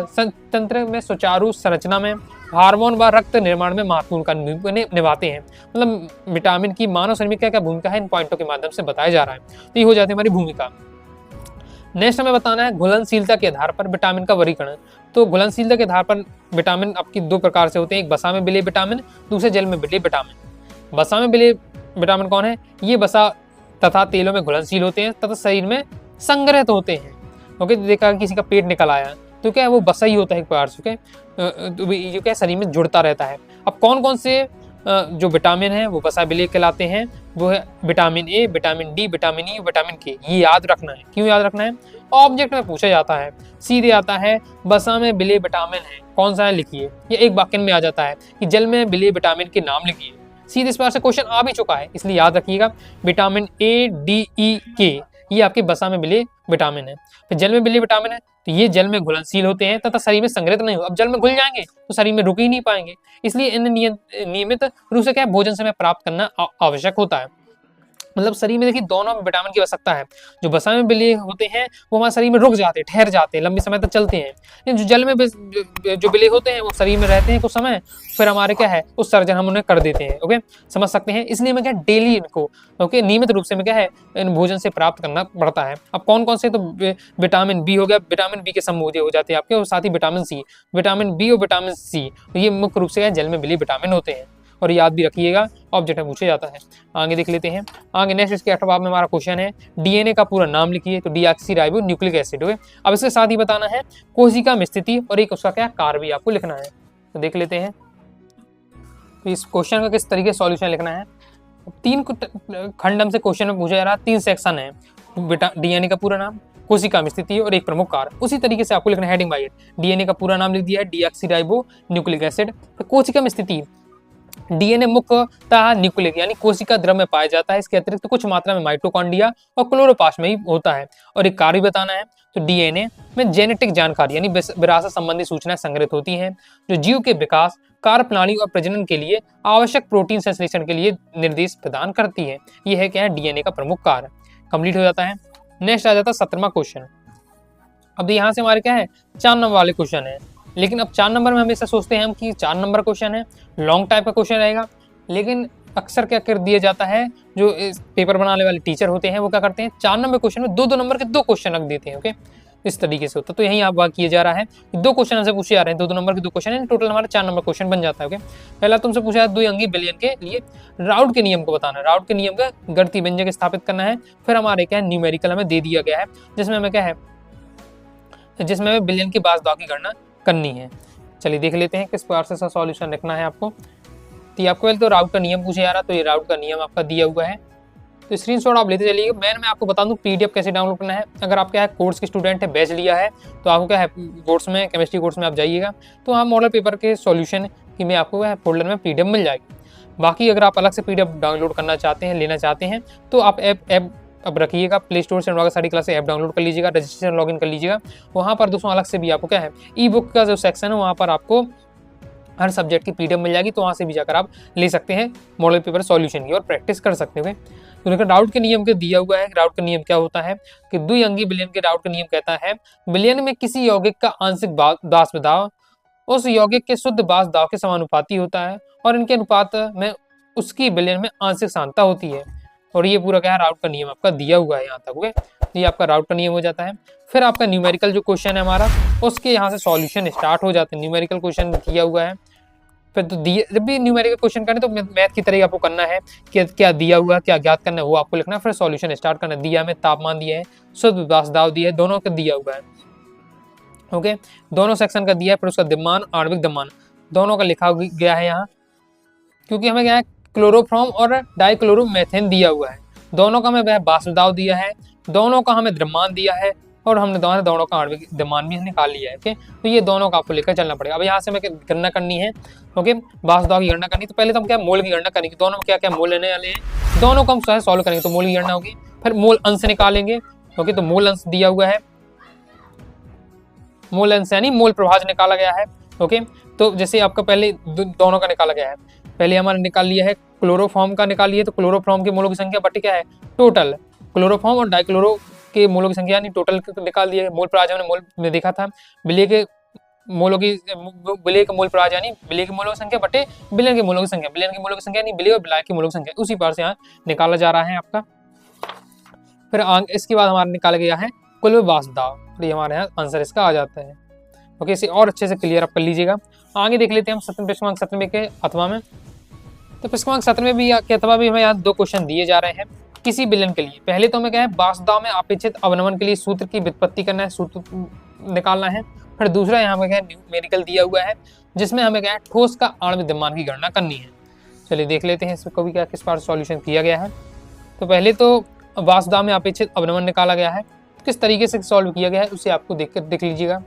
तंत्र में सुचारू संरचना में, हार्मोन व रक्त निर्माण में महत्वपूर्ण भूमिका निभाते हैं। मतलब विटामिन की मानव शरीर में क्या क्या भूमिका है, इन पॉइंटों के माध्यम से बताया जा रहा है, तो ये हो जाती है हमारी भूमिका। नेक्स्ट हमें बताना है घुलनशीलता के आधार पर विटामिन का वर्गीकरण। तो घुलनशीलता के आधार पर विटामिन आपकी दो प्रकार से होते हैं, एक बसा में विलेय विटामिन, दूसरे जल में विलेय विटामिन। बसा में विलेय विटामिन कौन है, ये बसा तथा तेलों में घुलनशील होते हैं तथा शरीर में संग्रहित होते हैं। ओके, देखा किसी का पेट निकल आया तो क्या है वो बसा ही होता है एक प्रकार से, तो ये क्या शरीर में जुड़ता रहता है। अब कौन कौन से जो विटामिन है वो वसा विलेय कहलाते हैं, वो है vitamin A, vitamin D, vitamin E, vitamin के। ये याद रखना है। क्यों याद रखना है? ऑब्जेक्ट में पूछा जाता है, सीधे आता है वसा में विलेय विटामिन है, कौन सा है लिखिए। ये एक वाक्य में आ जाता है कि जल में विलेय विटामिन के नाम लिखिए। सीधे इस बार से क्वेश्चन आ भी चुका है, इसलिए याद रखिएगा विटामिन ए, डी, ई, के, ये आपके वसा में विलेय विटामिन है। फिर जल में विलेय विटामिन है तो ये जल में घुलनशील होते हैं तथा शरीर में संग्रहित नहीं हो। अब जल में घुल जाएंगे तो शरीर में रुक ही नहीं पाएंगे, इसलिए इन्हें नियमित रूप से क्या भोजन समय प्राप्त करना आवश्यक होता है। मतलब शरीर में देखिए दोनों विटामिन की आवश्यकता है। जो वसा में विलेय होते हैं वो हमारे शरीर में रुक जाते हैं, ठहर जाते हैं, लंबे समय तक चलते हैं। लेकिन जो जल में जो विलेय होते हैं वो शरीर में रहते हैं कुछ समय, फिर हमारे क्या है उत्सर्जन हम उन्हें कर देते हैं। ओके, समझ सकते हैं। इसलिए हमें क्या डेली इनको नियमित रूप से में क्या है इन भोजन से प्राप्त करना पड़ता है। अब कौन कौन से, तो विटामिन बी हो गया, विटामिन बी के समूह हो जाते हैं आपके, और साथ ही विटामिन सी, विटामिन बी और विटामिन सी, ये मुख्य रूप से जल में विलेय विटामिन होते हैं। और याद भी रखिएगा, ऑब्जेक्ट में पूछा जाता है। आगे देख लेते हैं। आगे नेक्स्ट इसके 8वां में हमारा क्वेश्चन है डीएनए का पूरा नाम लिखिए। तो डीऑक्सी न्यूक्लिक एसिड। अब इसके साथ ही बताना है कोशिका में स्थिति और एक उसका क्या कार्य भी आपको लिखना है। तो देख लेते हैं तो इस क्वेश्चन का किस तरीके से सॉल्यूशन लिखना है। 3 खंड से क्वेश्चन में पूछा जा रहा है, 3 सेक्शन है। डीएनए का पूरा नाम, कोशिका में स्थिति और एक प्रमुख कार्य। उसी तरीके से आपको लिखना है हेडिंग बाय हेड। डीएनए का पूरा नाम लिख दिया है डीऑक्सी न्यूक्लिक एसिड। तो कोशिका में स्थिति, डीएनए मुख्यतः न्यूक्लिक यानी कोशिका द्रव में पाया जाता है। इसके अतिरिक्त कुछ मात्रा में माइटोकॉन्ड्रिया और क्लोरोप्लास्ट में ही होता है। और एक कार्य बताना है, तो डीएनए में जेनेटिक जानकारी यानी विरासत संबंधी सूचनाएं संग्रहित होती हैं जो जीव के विकास, कार्य प्रणाली और प्रजनन के लिए आवश्यक प्रोटीन संश्लेषण के लिए निर्देश प्रदान करती है। यह है क्या है डीएनए का प्रमुख कार्य। कंप्लीट हो जाता है। नेक्स्ट आ जाता है 17वां क्वेश्चन। अब यहाँ से हमारे क्या है 4 नंबर वाले क्वेश्चन है। लेकिन अब 4 नंबर में हमेशा सोचते हैं हम कि 4 नंबर क्वेश्चन है, लॉन्ग टाइप का क्वेश्चन रहेगा। लेकिन अक्सर क्या कर दिया जाता है, जो इस पेपर बनाने वाले टीचर होते हैं वो क्या करते हैं 4 नंबर क्वेश्चन में 2-2 नंबर के 2 क्वेश्चन रख देते हैं। ओके, इस तरीके से होता है। तो यही आप किया जा रहा है कि 2 क्वेश्चन हमसे पूछे जा रहे हैं, 2-2 नंबर के 2 क्वेश्चन है, टोटल हमारा 4 नंबर क्वेश्चन बन जाता है। ओके, पहला तुमसे पूछा है द्विअंगी विलयन के लिए राउट के नियम को बताना है। राउट के नियम का गणितीय व्यंजक स्थापित करना है। फिर हमारे क्या है न्यूमेरिकल हमें दे दिया गया है, जिसमें हमें क्या है, जिसमें हमें विलयन की बास दाव की गणना करनी है। चलिए देख लेते हैं किस प्रकार से सॉल्यूशन लिखना है आपको। तो आपको पहले तो राउट का नियम पूछा जा रहा है, तो ये राउट का नियम आपका दिया हुआ है। तो स्क्रीनशॉट आप लेते चलिए। मैं आपको बता दूं पीडीएफ कैसे डाउनलोड करना है। अगर आप क्या है कोर्स के स्टूडेंट है, बैच लिया है, तो आपको क्या है कोर्स में, केमिस्ट्री कोर्स में आप जाइएगा तो वहाँ मॉडल पेपर के सॉल्यूशन की में आपको फोल्डर में पीडीएफ मिल जाएगी। बाकी अगर आप अलग से पीडीएफ डाउनलोड करना चाहते हैं, लेना चाहते हैं, तो आप ऐप अब रखिएगा, प्ले स्टोर से अनुराग सारी क्लास से ऐप डाउनलोड कर लीजिएगा, रजिस्ट्रेशन लॉगिन कर लीजिएगा। वहाँ पर दोस्तों अलग से भी आपको क्या है ई बुक का जो सेक्शन है वहाँ पर आपको हर सब्जेक्ट की पीडीएफ मिल जाएगी। तो वहाँ से भी जाकर आप ले सकते हैं मॉडल पेपर सॉल्यूशन की और प्रैक्टिस कर सकते हो। तो देखो राउट के नियम के दिया हुआ है। राउट का नियम क्या होता है कि द्विअंगी विलयन के राउट का नियम कहता है विलयन में किसी यौगिक का आंशिक दास दाव उस यौगिक के शुद्ध बास दाव के समानुपाती होता है और इनके अनुपात में उसकी विलयन में आंशिक सांद्रता होती है। और ये पूरा क्या है राउट का नियम आपका दिया हुआ है यहाँ तक। ओके, ये आपका राउट का नियम हो जाता है। फिर आपका न्यूमेरिकल जो क्वेश्चन है हमारा, उसके यहाँ से सॉल्यूशन स्टार्ट हो जाते हैं। न्यूमेरिकल क्वेश्चन दिया हुआ है। फिर तो जब भी न्यूमेरिकल क्वेश्चन करें तो मैथ की तरह आपको करना है कि क्या दिया हुआ क्या ज्ञात करना है वो आपको लिखना है। फिर सॉल्यूशन स्टार्ट करना है। दिया हमें तापमान दिया है, शुद्ध बास दाव दिया है, दोनों का दिया हुआ है। ओके, दोनों सेक्शन का दिया है। फिर उसका द्रव्यमान, आणविक द्रव्यमान दोनों का लिखा गया है यहाँ, क्योंकि हमें क्या है क्लोरोफॉर्म और डाइक्लोरोमेथेन दिया हुआ है। दोनों का हमें बाष्प दाब दिया है, दोनों का हमें द्रव्यमान दिया है और हमने दोनों का आणविक द्रव्यमान भी निकाल लिया है। ओके, तो ये दोनों का आपको लेकर चलना पड़ेगा। अब यहाँ से हमें गणना करनी है। ओके, बाष्प दाब की गणना करनी, तो पहले तो हम क्या मोल की गणना करेंगे। दोनों में क्या क्या मोल लेने वाले हैं, दोनों को हम सॉल्व करेंगे तो मोल की गणना होगी। फिर मोल अंश निकालेंगे। ओके, तो मोल अंश दिया हुआ है, मोल अंश यानी मोल प्रभाज निकाला गया है। ओके, तो जैसे आपका पहले दोनों का निकाला गया है, पहले हमारे निकाल लिया है क्लोरोफॉर्म का निकाल लिया, तो क्लोरोफॉर्म के मोलों की संख्या बटे क्या है टोटल, क्लोरोफॉर्म और डाइक्लोरो के मोलों की संख्या यानी टोटल निकाल दिया है। मोल प्रभाज हमने मोल में देखा था, विलय के मोलों की विलय के मोल प्रभाज यानी विलय के मोलों की संख्या बटे विलयन के मोलों की संख्या, विलयन के मोलों की संख्या यानी विलय और विलायक के मोलों की संख्या, उसी पार से यहाँ निकाला जा रहा है आपका। फिर इसके बाद हमारा निकाला गया है कुल बाष्प दाब, ये हमारे यहाँ आंसर इसका आ जाता है। ओके, इसे और अच्छे से क्लियर आप कर लीजिएगा। आगे देख लेते हैं हम प्रश्न 17 के अथवा में। तो प्रश्न 17 भी के अथवा भी हमें यहाँ 2 क्वेश्चन दिए जा रहे हैं किसी विलयन के लिए। पहले तो हमें क्या है बाष्प दाब में अपेक्षित अवनमन के लिए सूत्र की व्युत्पत्ति करना है, सूत्र निकालना है। फिर फिर दूसरा यहाँ पे क्या है न्यूमेरिकल दिया हुआ है, जिसमें हमें क्या है ठोस का आणविक द्रव्यमान की गणना करनी है। चलिए देख लेते हैं इसको भी क्या किस बार सॉल्यूशन किया गया है। तो पहले तो वासुदाव में अपेक्षित अवनमन निकाला गया है, किस तरीके से सॉल्व किया गया है उसे आपको देख लीजिएगा।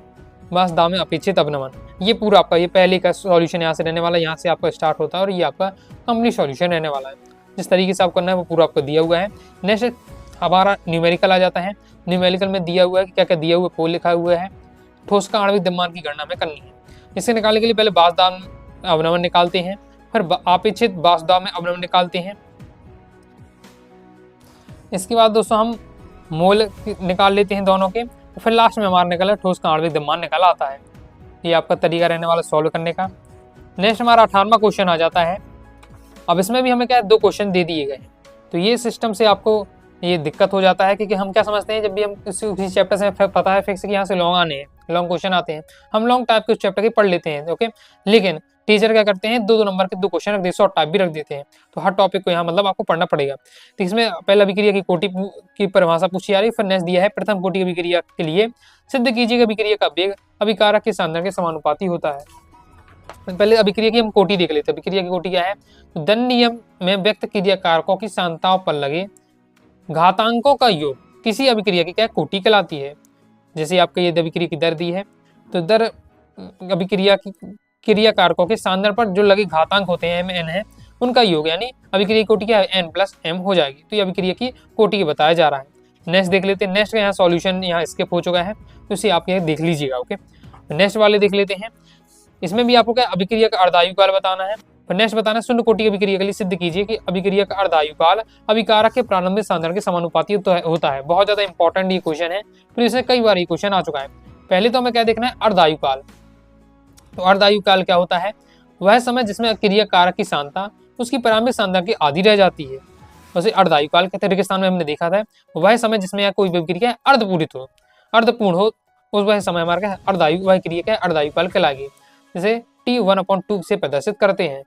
वासुदाव में अपेक्षित अवनमन, ये पूरा आपका ये पहले का सॉल्यूशन यहाँ से रहने वाला है, यहाँ से आपका स्टार्ट होता है और ये आपका कंप्लीट सॉल्यूशन रहने वाला है। जिस तरीके से आपको करना है वो पूरा आपको दिया हुआ है। नेक्स्ट हमारा न्यूमेरिकल आ जाता है। न्यूमेरिकल में दिया हुआ है कि क्या क्या दिया हुआ है, लिखा हुआ है ठोस का आणविक द्रव्यमान की गणना में करनी है। इसे निकालने के लिए पहले वासुदाव में अवनमन निकालते हैं, फिर अपेक्षित वासुदाव में अवनमन निकालते हैं। इसके बाद दोस्तों हम मोल निकाल लेते हैं दोनों के, फिर लास्ट में हमारा निकला ठोस का आणविक द्रव्यमान निकाला आता है। ये आपका तरीका रहने वाला सॉल्व करने का। नेक्स्ट हमारा 18वां क्वेश्चन आ जाता है। अब इसमें भी हमें क्या 2 क्वेश्चन दे दिए गए, तो ये सिस्टम से आपको ये दिक्कत हो जाता है, क्योंकि हम क्या समझते हैं जब भी हम किसी चैप्टर से पता है फिक्स कि यहाँ से लॉन्ग आने हैं, लॉन्ग क्वेश्चन आते हैं, हम लॉन्ग टाइप के उस चैप्टर के पढ़ लेते हैं। ओके, लेकिन टीचर क्या करते हैं 2-2 नंबर के 2 क्वेश्चन रख देते हैं, शॉर्ट टाइप भी रख देते हैं, तो हर टॉपिक को यहाँ मतलब आपको पढ़ना पड़ेगा। तो इसमें पहला अभिक्रिया की कोटि की परिभाषा पूछी जा रही है, फिर नेक्स्ट दिया है प्रथम कोटि अभिक्रिया के लिए सिद्ध कीजिएगा अभिक्रिया का वेग अभिकारक के सांद्रण के समानुपाती होता है। पहले अभिक्रिया की हम कोटि देख लेते हैं। अभिक्रिया की कोटि क्या है, दन नियम में व्यक्त क्रिया कारकों की सांद्रताओं पर लगे घातांकों का योग किसी अभिक्रिया की क्या कोटि कहलाती है। जैसे आपका ये अभिक्रिया की दर दी है, तो दर अभिक्रिया की क्रिया कारकों के सांद्रण पर जो लगे घातांक होते हैं m n है उनका योग, यानी अभिक्रिया की कोटि क्या है n+m हो जाएगी। तो ये अभिक्रिया की कोटि बताया जा रहा है। नेक्स्ट देख लेते हैं। नेक्स्ट का यहाँ सॉल्यूशन यहाँ स्किप हो चुका है, तो इसे आप यहाँ देख लीजिएगा। ओके, नेक्स्ट वाले देख लेते हैं। इसमें भी आपको क्या अभिक्रिया का अर्धायुकाल बताना है। फिर नेक्स्ट बताना है शून्य कोटि की अभिक्रिया के लिए सिद्ध कीजिए कि अभिक्रिया का अर्धायुकाल अभिकारक के प्रारंभिक सांद्रण के समानुपाती होता है। बहुत ज्यादा इंपॉर्टेंट ये क्वेश्चन है, फिर इससे कई बार ये क्वेश्चन आ चुका है। पहले तो हमें क्या देखना है अर्धायुकाल। तो अर्धायुकाल क्या होता है, वह समय जिसमें क्रिया कारक की सांद्रता उसकी प्रारंभिक सांद्रता की आधी रह जाती है, वैसे अर्धायुकाल के तरीके स्थान में हमने देखा था। वह समय जिसमें कोई भी क्रिया अर्धपूरित हो, अर्धपूर्ण हो, उस वह समय हमारा क्या अर्धायु वह क्रिया क्या अर्धायुकाल कहलाएगी, जिसे T1/2 से प्रदर्शित करते हैं।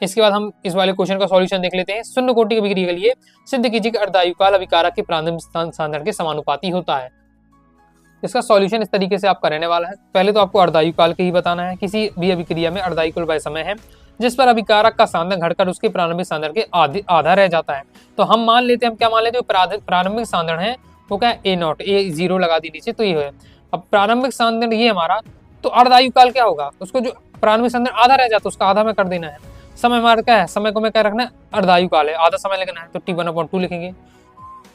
इसके बाद हम इस वाले क्वेश्चन का सॉल्यूशन देख लेते हैं। शून्य कोटि की अभिक्रिया के लिए सिद्ध कीजिए कि अर्धायुकाल अभिकारक के प्रारंभिक सांद्रण के समानुपाती होता है। इसका सॉल्यूशन इस तरीके से आपका रहने वाला है। पहले तो आपको अर्धायुकाल के ही बताना है। किसी भी अभिक्रिया में अर्धायुकाल वह समय है जिस पर अभिकारक का सांद्रण घटकर उसके प्रारंभिक सांद्रण के आधा रह जाता है। तो हम मान लेते हैं, हम क्या मान लेते हैं, प्रारंभिक सांद्रण है वो क्या है A0, A0 लगा दी नीचे, तो ये है। अब प्रारंभिक सांद्रण ये हमारा, तो अर्धायुकाल क्या होगा, उसको जो प्रारंभिक सांद्रण आधा रह जाता है उसका आधा में कर देना है। समय हमारा क्या है, समय को मैं क्या रखना है अर्धायुकाल है, आधा समय लिखना है, तो T1/2 लिखेंगे।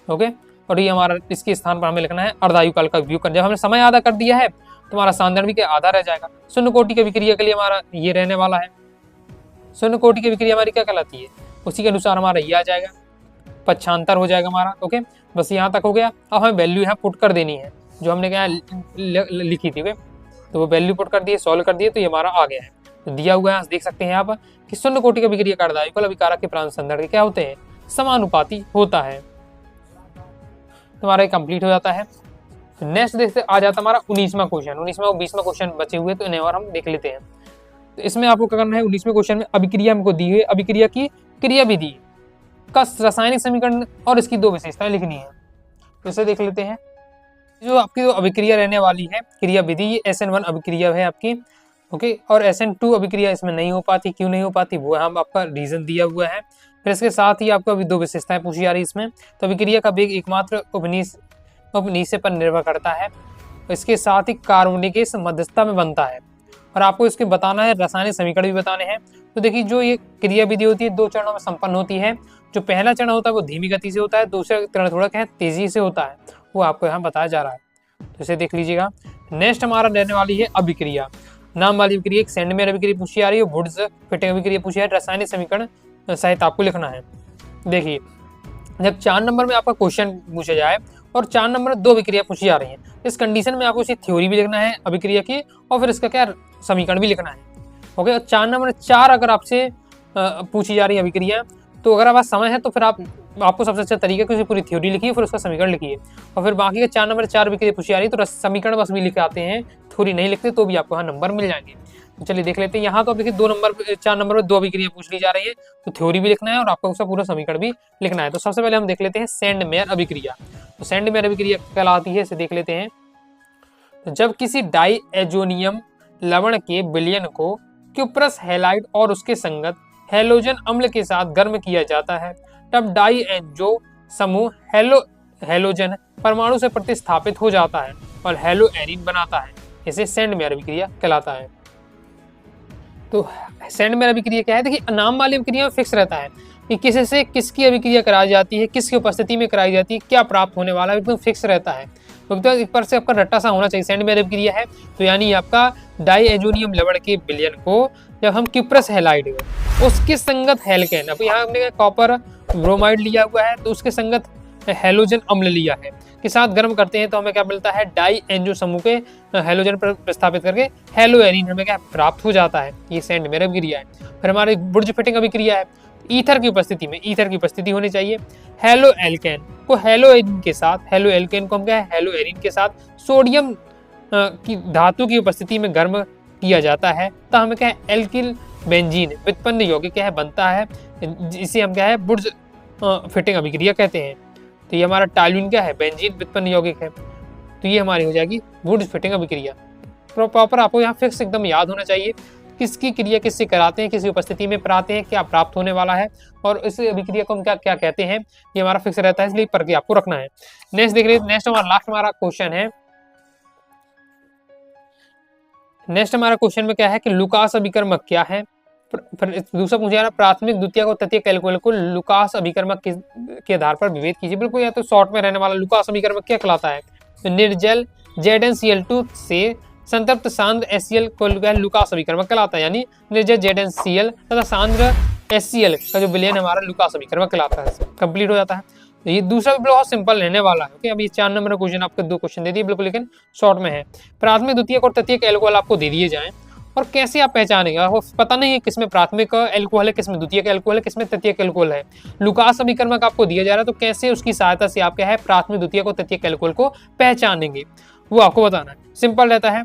ओके, और ये हमारा इसके स्थान पर हमें लिखना है अर्धायुकाल का उपयोग कर। जब हमने समय आधा कर दिया है तो हमारा सांद्रण भी क्या आधा रह जाएगा। शून्य कोटि की अभिक्रिया के लिए हमारा ये रहने वाला है। शून्य कोटि की अभिक्रिया हमारी क्या कहलाती है, उसी के अनुसार हमारा ये आ जाएगा, पक्षांतर हो जाएगा हमारा। ओके, बस यहाँ तक हो गया। अब हमें वैल्यू यहाँ पुट कर देनी है जो हमने क्या लिखी थी। ओके, तो वो वैल्यू पुट कर दिए, सॉल्व कर दिए, तो ये हमारा आ गया है। तो दिया हुआ है, देख सकते हैं आप कि शून्य कोटि की अभिक्रिया का अर्धायुकाल अभिकारक के प्रारंभिक सांद्रण के क्या होते हैं, समानुपाती होता है। हमारा कंप्लीट हो जाता है। नेक्स्ट देखते आ जाता हमारा 19वां क्वेश्चन। 19वां और 20वां क्वेश्चन बचे हुए, तो इन्हें और हम देख लेते हैं। तो इसमें आपको क्या करना है, 19वें क्वेश्चन में अभिक्रिया हमको दी हुई अभिक्रिया की क्रिया विधि का रासायनिक समीकरण और इसकी 2 विशेषताएं लिखनी है। तो इसे देख लेते हैं। जो आपकी जो अभिक्रिया रहने वाली है क्रिया विधि, ये SN1 अभिक्रिया है आपकी। ओके, और SN2 अभिक्रिया इसमें नहीं हो पाती। क्यों नहीं हो पाती, वो हम आपका रीजन दिया हुआ है। फिर इसके साथ ही आपको अभी 2 विशेषताएं पूछी जा रही है इसमें। तो अभिक्रिया का वेग एकमात्र उपनिषय पर निर्भर करता है, इसके साथ ही कार्बनिक गैस मध्यस्थता में बनता है, और आपको इसके बताना है रासायनिक समीकरण भी बताने हैं। तो देखिए, जो ये क्रिया विधि होती है 2 चरणों में संपन्न होती है। जो पहला चरण होता है वो धीमी गति से होता है, दूसरा चरण थोड़ा क्या है तेजी से होता है, वो आपको यहाँ बताया जा रहा है। तो इसे देख लीजिएगा। नेक्स्ट हमारा रहने वाली है अभिक्रिया, नाम वाली अभिक्रिया। एक सेंडमेयर अभिक्रिया पूछी जा रही है, वुड्स फिटिंग अभिक्रिया पूछी है, रासायनिक समीकरण सहित आपको लिखना है। देखिए, जब 4 नंबर में आपका क्वेश्चन पूछा जाए और 4 नंबर 2 अभिक्रिया पूछी जा रही है, इस कंडीशन में आपको इसकी थ्योरी भी लिखना है अभिक्रिया की, और फिर इसका क्या समीकरण भी लिखना है। ओके, 4 नंबर 4 अगर आपसे पूछी जा रही है अभिक्रिया, तो अगर आपका समय है तो फिर आपको सबसे अच्छा तरीका है पूरी थ्योरी लिखिए, फिर उसका समीकरण लिखिए, और फिर बाकी के 4 नंबर 4 अभिक्रिया पूछी जा रही है तो समीकरण बस भी लिख आते हैं, थ्योरी नहीं लिखते तो भी आपको यहाँ नंबर मिल जाएंगे। तो चलिए देख लेते हैं। यहाँ तो देखिए 4 नंबर में 2 अभिक्रिया पूछ ली जा रही है, तो थ्योरी भी लिखना है और आपको उसका पूरा समीकरण भी लिखना है। तो सबसे पहले हम देख लेते हैं सेंडमेयर अभिक्रिया। तो सेंडमेयर अभिक्रिया कहलाती है, इसे देख लेते हैं। तो जब किसी डाई एजोनियम लवण के विलयन को क्यूप्रस हैलाइड और उसके संगत हैलोजन अम्ल के साथ गर्म किया जाता है, तब डाई एंजो समूह हैलोजन परमाणु से प्रतिस्थापित हो जाता है और हैलो एरीन बनाता है। इसे सेंडमेयर अभिक्रिया कहलाता है। तो सेंडमेयर अभिक्रिया क्या है? देखिए, नाम वाली अभिक्रिया में फिक्स रहता है कि किसी से किसकी अभिक्रिया कराई जाती है, किसकी उपस्थिति में कराई जाती है, क्या प्राप्त होने वाला है, एकदम फिक्स रहता है। तो एक पर से आपका रट्टा सा होना चाहिए। सेंडमेयर अभिक्रिया है तो यानी आपका डाई एजोनियम लवण के विलयन को जब हम क्यूप्रस हैलाइड उसके संगत हैलकेन, अब यहाँ हमने कॉपर ब्रोमाइड लिया हुआ है तो उसके संगत हैलोजन अम्ल लिया है के साथ गर्म करते हैं तो हमें क्या मिलता है? डाई एंजो समूह के हैलोजन पर प्रस्थापित करके हैलो एरीन हमें क्या प्राप्त हो जाता है। ये सेंडमेयर अभिक्रिया है। फिर हमारी बुर्ज फिटिंग अभिक्रिया है। ईथर की उपस्थिति में, ईथर की उपस्थिति होनी चाहिए, हैलो एल्केन को हैलो एरीन के साथ, हैलो एल्केन को हम क्या है? हैलो एरीन के साथ सोडियम की धातु की उपस्थिति में गर्म किया जाता है तो हमें क्या है? एल्किल बेंजीन व्युत्पन्न यौगिक क्या है? बनता है। इसे हम क्या है? बुर्ज फिटिंग अभिक्रिया कहते हैं। तो ये हमारा टालुइन क्या है? बेंजीन व्युत्पन्न यौगिक है। तो ये हमारी हो जाएगी बुर्ज फिटिंग अभिक्रिया। प्रॉपर आपको यहाँ फिक्स एकदम याद होना चाहिए किसकी क्रिया किससे कराते हैं, किसी उपस्थिति में कराते हैं, क्या प्राप्त होने वाला है और इस अभिक्रिया को हम क्या क्या कहते हैं, ये हमारा फिक्स रहता है, इसलिए पढ़ के आपको रखना है। नेक्स्ट देख लीजिए, नेक्स्ट हमारा क्वेश्चन है। नेक्स्ट हमारा क्वेश्चन में क्या है कि लुकास अभिकर्मक क्या है? दूसरा पूछा जा रहा प्राथमिक द्वितीयक और तृतीयक एल्कोहल को लुकास अभिकर्मक के आधार पर विभेद कीजिए। बिल्कुल, या तो शॉर्ट में रहने वाला लुकास अभिकर्मक क्या कहलाता है? तो निर्जल ZnCl2 से संतृप्त सांद्र HCl को लुकास अभिकर्मक कहलाता है, यानी निर्जल ZnCl तथा सांद्र HCl का जो विलयन हमारा लुकास अभिकर्मक कहलाता है। कंप्लीट हो जाता है। तो ये दूसरा भी बहुत सिंपल रहने वाला है। ओके, अब ये 4 नंबर का क्वेश्चन आपको 2 क्वेश्चन दे दिए बिल्कुल, लेकिन शॉर्ट में है। प्राथमिक द्वितीयक और तृतीयक एल्कोहल आपको दे दिए जाएं और कैसे आप पहचानेंगे? आपको पता नहीं है किसमें प्राथमिक एल्कोहल है, किसमें द्वितीयक एल्कोहल है, किसमें तृतीयक एल्कोहल है। लुकास अभिकर्मक आपको दिया जा रहा है तो कैसे उसकी सहायता से आप क्या है प्राथमिक द्वितीयक और तृतीयक एल्कोहल को पहचानेंगे, वो आपको बताना है। सिंपल रहता है।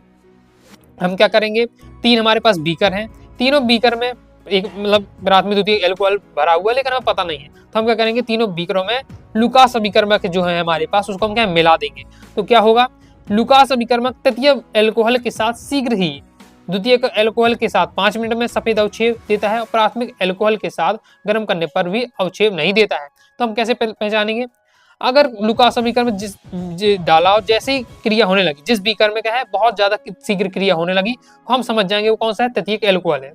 हम क्या करेंगे? 3 हमारे पास बीकर हैं, तीनों बीकर में एक मतलब प्राथमिक द्वितीयक एल्कोहल भरा हुआ है लेकिन हमें पता नहीं है, तो हम क्या करेंगे? तीनों बीकरों में लुकास अभिकर्मक जो है हमारे पास उसको हम क्या मिला देंगे। तो क्या होगा? लुकास अभिकर्मक तृतीय एल्कोहल के साथ शीघ्र ही द्वितीयक एल्कोहल के साथ 5 मिनट में सफेद अवक्षेप देता है और प्राथमिक एल्कोहल के साथ गर्म करने पर भी अवक्षेप नहीं देता है। तो हम कैसे पहचानेंगे? अगर लुकास अभिकर्मक जिस डाला और जैसे ही क्रिया होने लगी, जिस बीकर में क्या है बहुत ज्यादा शीघ्र क्रिया होने लगी, हम समझ जाएंगे वो कौन सा है? तृतीयक एल्कोहल है।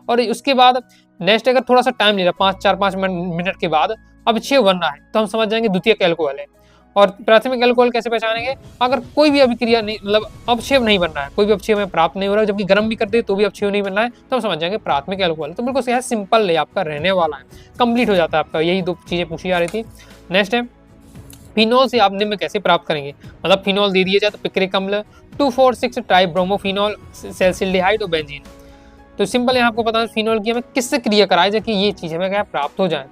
और उसके बाद नेक्स्ट अगर थोड़ा सा टाइम ले रहा 4-5 मिनट के बाद अवक्षेप बन रहा है तो हम समझ जाएंगे द्वितीयक एल्कोहल है। और प्राथमिक एल्कोहल कैसे पहचानेंगे? अगर कोई भी अभिक्रिया नहीं मतलब अवक्षेप नहीं बन रहा है, कोई भी अवक्षेप में प्राप्त नहीं हो रहा है, जबकि गर्म भी कर दे तो भी अवक्षेप नहीं बन रहा है, तो हम समझ जाएंगे प्राथमिक एल्कोहल। तो बिल्कुल यह सिंपल है आपका रहने वाला है, कंप्लीट हो जाता है आपका। यही 2 चीजें पूछी जा रही थी। नेक्स्ट है फिनोल से आप निम्न कैसे प्राप्त करेंगे? मतलब फिनोल दे दिया जाए तो पिक्रिक अम्ल, 2,4,6 ट्राइब्रोमोफिनोल, सैलिसिल्डिहाइड और बेंजीन। तो सिंपल है आपको पता है फिनोल की हमें किससे क्रिया कराए जाए कि ये चीज हमें क्या प्राप्त हो जाए।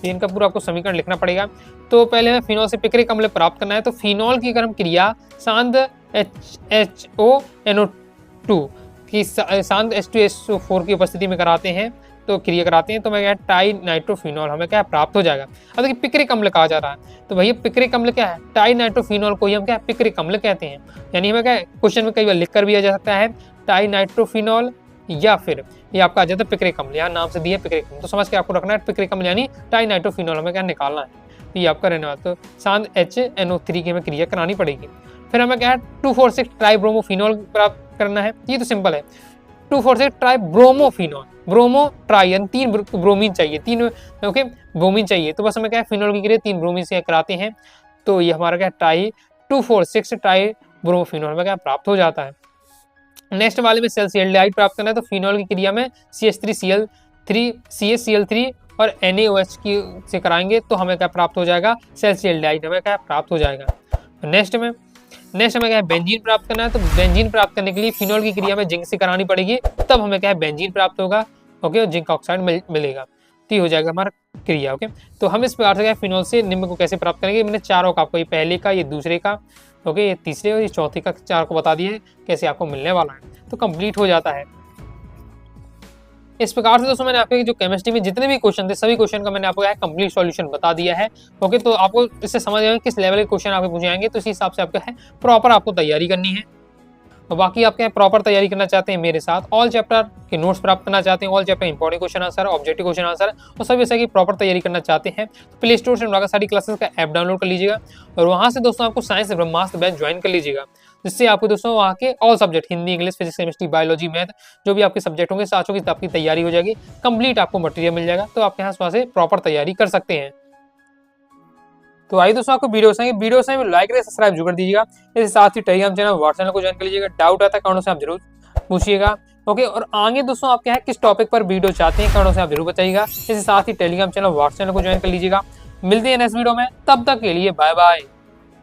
तो इनका पूरा आपको समीकरण लिखना पड़ेगा। तो पहले हमें फिनोल से पिक्रिक अम्ल प्राप्त करना है। तो फिनोल की अगर हम क्रिया सांद्र HONO2 की सांद्र H2SO4 की उपस्थिति में कराते हैं तो क्रिया कराते हैं तो मैं क्या टाई नाइट्रोफिनोल हमें क्या प्राप्त हो जाएगा। अब देखिए पिक्रिक अम्ल कहा जा रहा है तो भैया पिक्रिक अम्ल क्या है? टाई नाइट्रोफिनोल को ही हम क्या पिक्रिक अम्ल कहते हैं। यानी हमें क्या क्वेश्चन में कई बार लिख कर भी आ जा सकता है टाई नाइट्रोफिनोल या फिर ये आपका आ जाता है पिक्रिक अम्ल, यहाँ नाम से दिया पिक्रिक अम्ल। तो समझ के आपको रखना है पिक्रिक अम्ल यानी टाई नाइट्रोफिनोल हमें क्या निकालना है। तो ये आपका रहने वाला। तो सांद्र HNO3 की हमें क्रिया करानी पड़ेगी। फिर हमें क्या है 2,4,6 ट्राइब्रोमोफिनोल प्राप्त करना है। ये तो सिंपल है। 2,4,6 ट्राइब्रोमोफिनोल, ब्रोमो ट्राई यानी 3 ब्रोमीन चाहिए, 3 ओके ब्रोमीन चाहिए। तो बस हमें क्या है फिनोल की क्रिया 3 ब्रोमीन से कराते हैं तो ये हमारा क्या टाई 2,4,6 ट्राइब्रोमोफिनोल में क्या प्राप्त हो जाता है। नेक्स्ट वाले में सैलिसिल्डिहाइड प्राप्त करना है तो फिनोल की क्रिया में CH3Cl3 और NaOH की से कराएंगे तो हमें क्या प्राप्त हो जाएगा? सैलिसिल्डिहाइड हमें क्या प्राप्त हो जाएगा। नेक्स्ट हमें क्या है बेंजीन प्राप्त करना है। तो बेंजीन प्राप्त करने के लिए फिनोल की क्रिया में जिंक से करानी पड़ेगी तब हमें क्या है बेंजीन प्राप्त होगा। ओके, जिंक ऑक्साइड मिलेगा तो हो जाएगा हमारा क्रिया। ओके, तो हम इस प्रकार से फिनोल से निम्न को कैसे प्राप्त करेंगे? मैंने चारों का आपको, ये पहले का, ये दूसरे का, ओके, ये तीसरे और ये चौथे का 4 को बता दिए कैसे आपको मिलने वाला है। तो कंप्लीट हो जाता है। इस प्रकार से दोस्तों मैंने आपके जो केमिस्ट्री में जितने भी क्वेश्चन थे सभी क्वेश्चन का मैंने आपको कंप्लीट सॉल्यूशन बता दिया है। ओके, तो आपको इससे समझ आएगा किस लेवल के क्वेश्चन आपके पूछे जाएंगे तो इसी हिसाब से आपका है प्रॉपर आपको तैयारी करनी है। और बाकी आप क्या प्रॉपर तैयारी करना चाहते हैं मेरे साथ, ऑल चैप्टर के नोट्स प्राप्त करना चाहते हैं, all chapter important question answer, objective question answer और सभी विषय की प्रॉपर तैयारी करना चाहते हैं तो प्ले स्टोर से मंगाकर सारी क्लासेस का ऐप डाउनलोड कर लीजिएगा और वहां से दोस्तों आपको साइंस ब्रह्मास्त्र बैच ज्वाइन कर लीजिएगा, जिससे आपको दोस्तों वहाँ के all subject Hindi, English, physics, chemistry, biology, math जो भी आपके सब्जेक्ट होंगे सातों की आपकी तैयारी हो जाएगी, कंप्लीट आपको मटेरियल मिल जाएगा, तो आप यहाँ से प्रॉपर तैयारी कर सकते हैं। तो आइए दोस्तों आपको वीडियो से लाइक करें, सब्सक्राइब जरूर कर दीजिएगा। इसके साथ ही टेलीग्राम चैनल, व्हाट्सएप चैनल को ज्वाइन कर लीजिएगा। डाउट आता है कमेंट से आप जरूर पूछिएगा। ओके, और आगे दोस्तों आप क्या है किस टॉपिक पर वीडियो चाहते हैं कमेंट से आप जरूर बताइएगा। इसके साथ ही टेलीग्राम चैनल, व्हाट्सएप चैनल को ज्वाइन कर लीजिएगा। मिलते हैं नेक्स्ट वीडियो में, तब तक के लिए बाय बाय।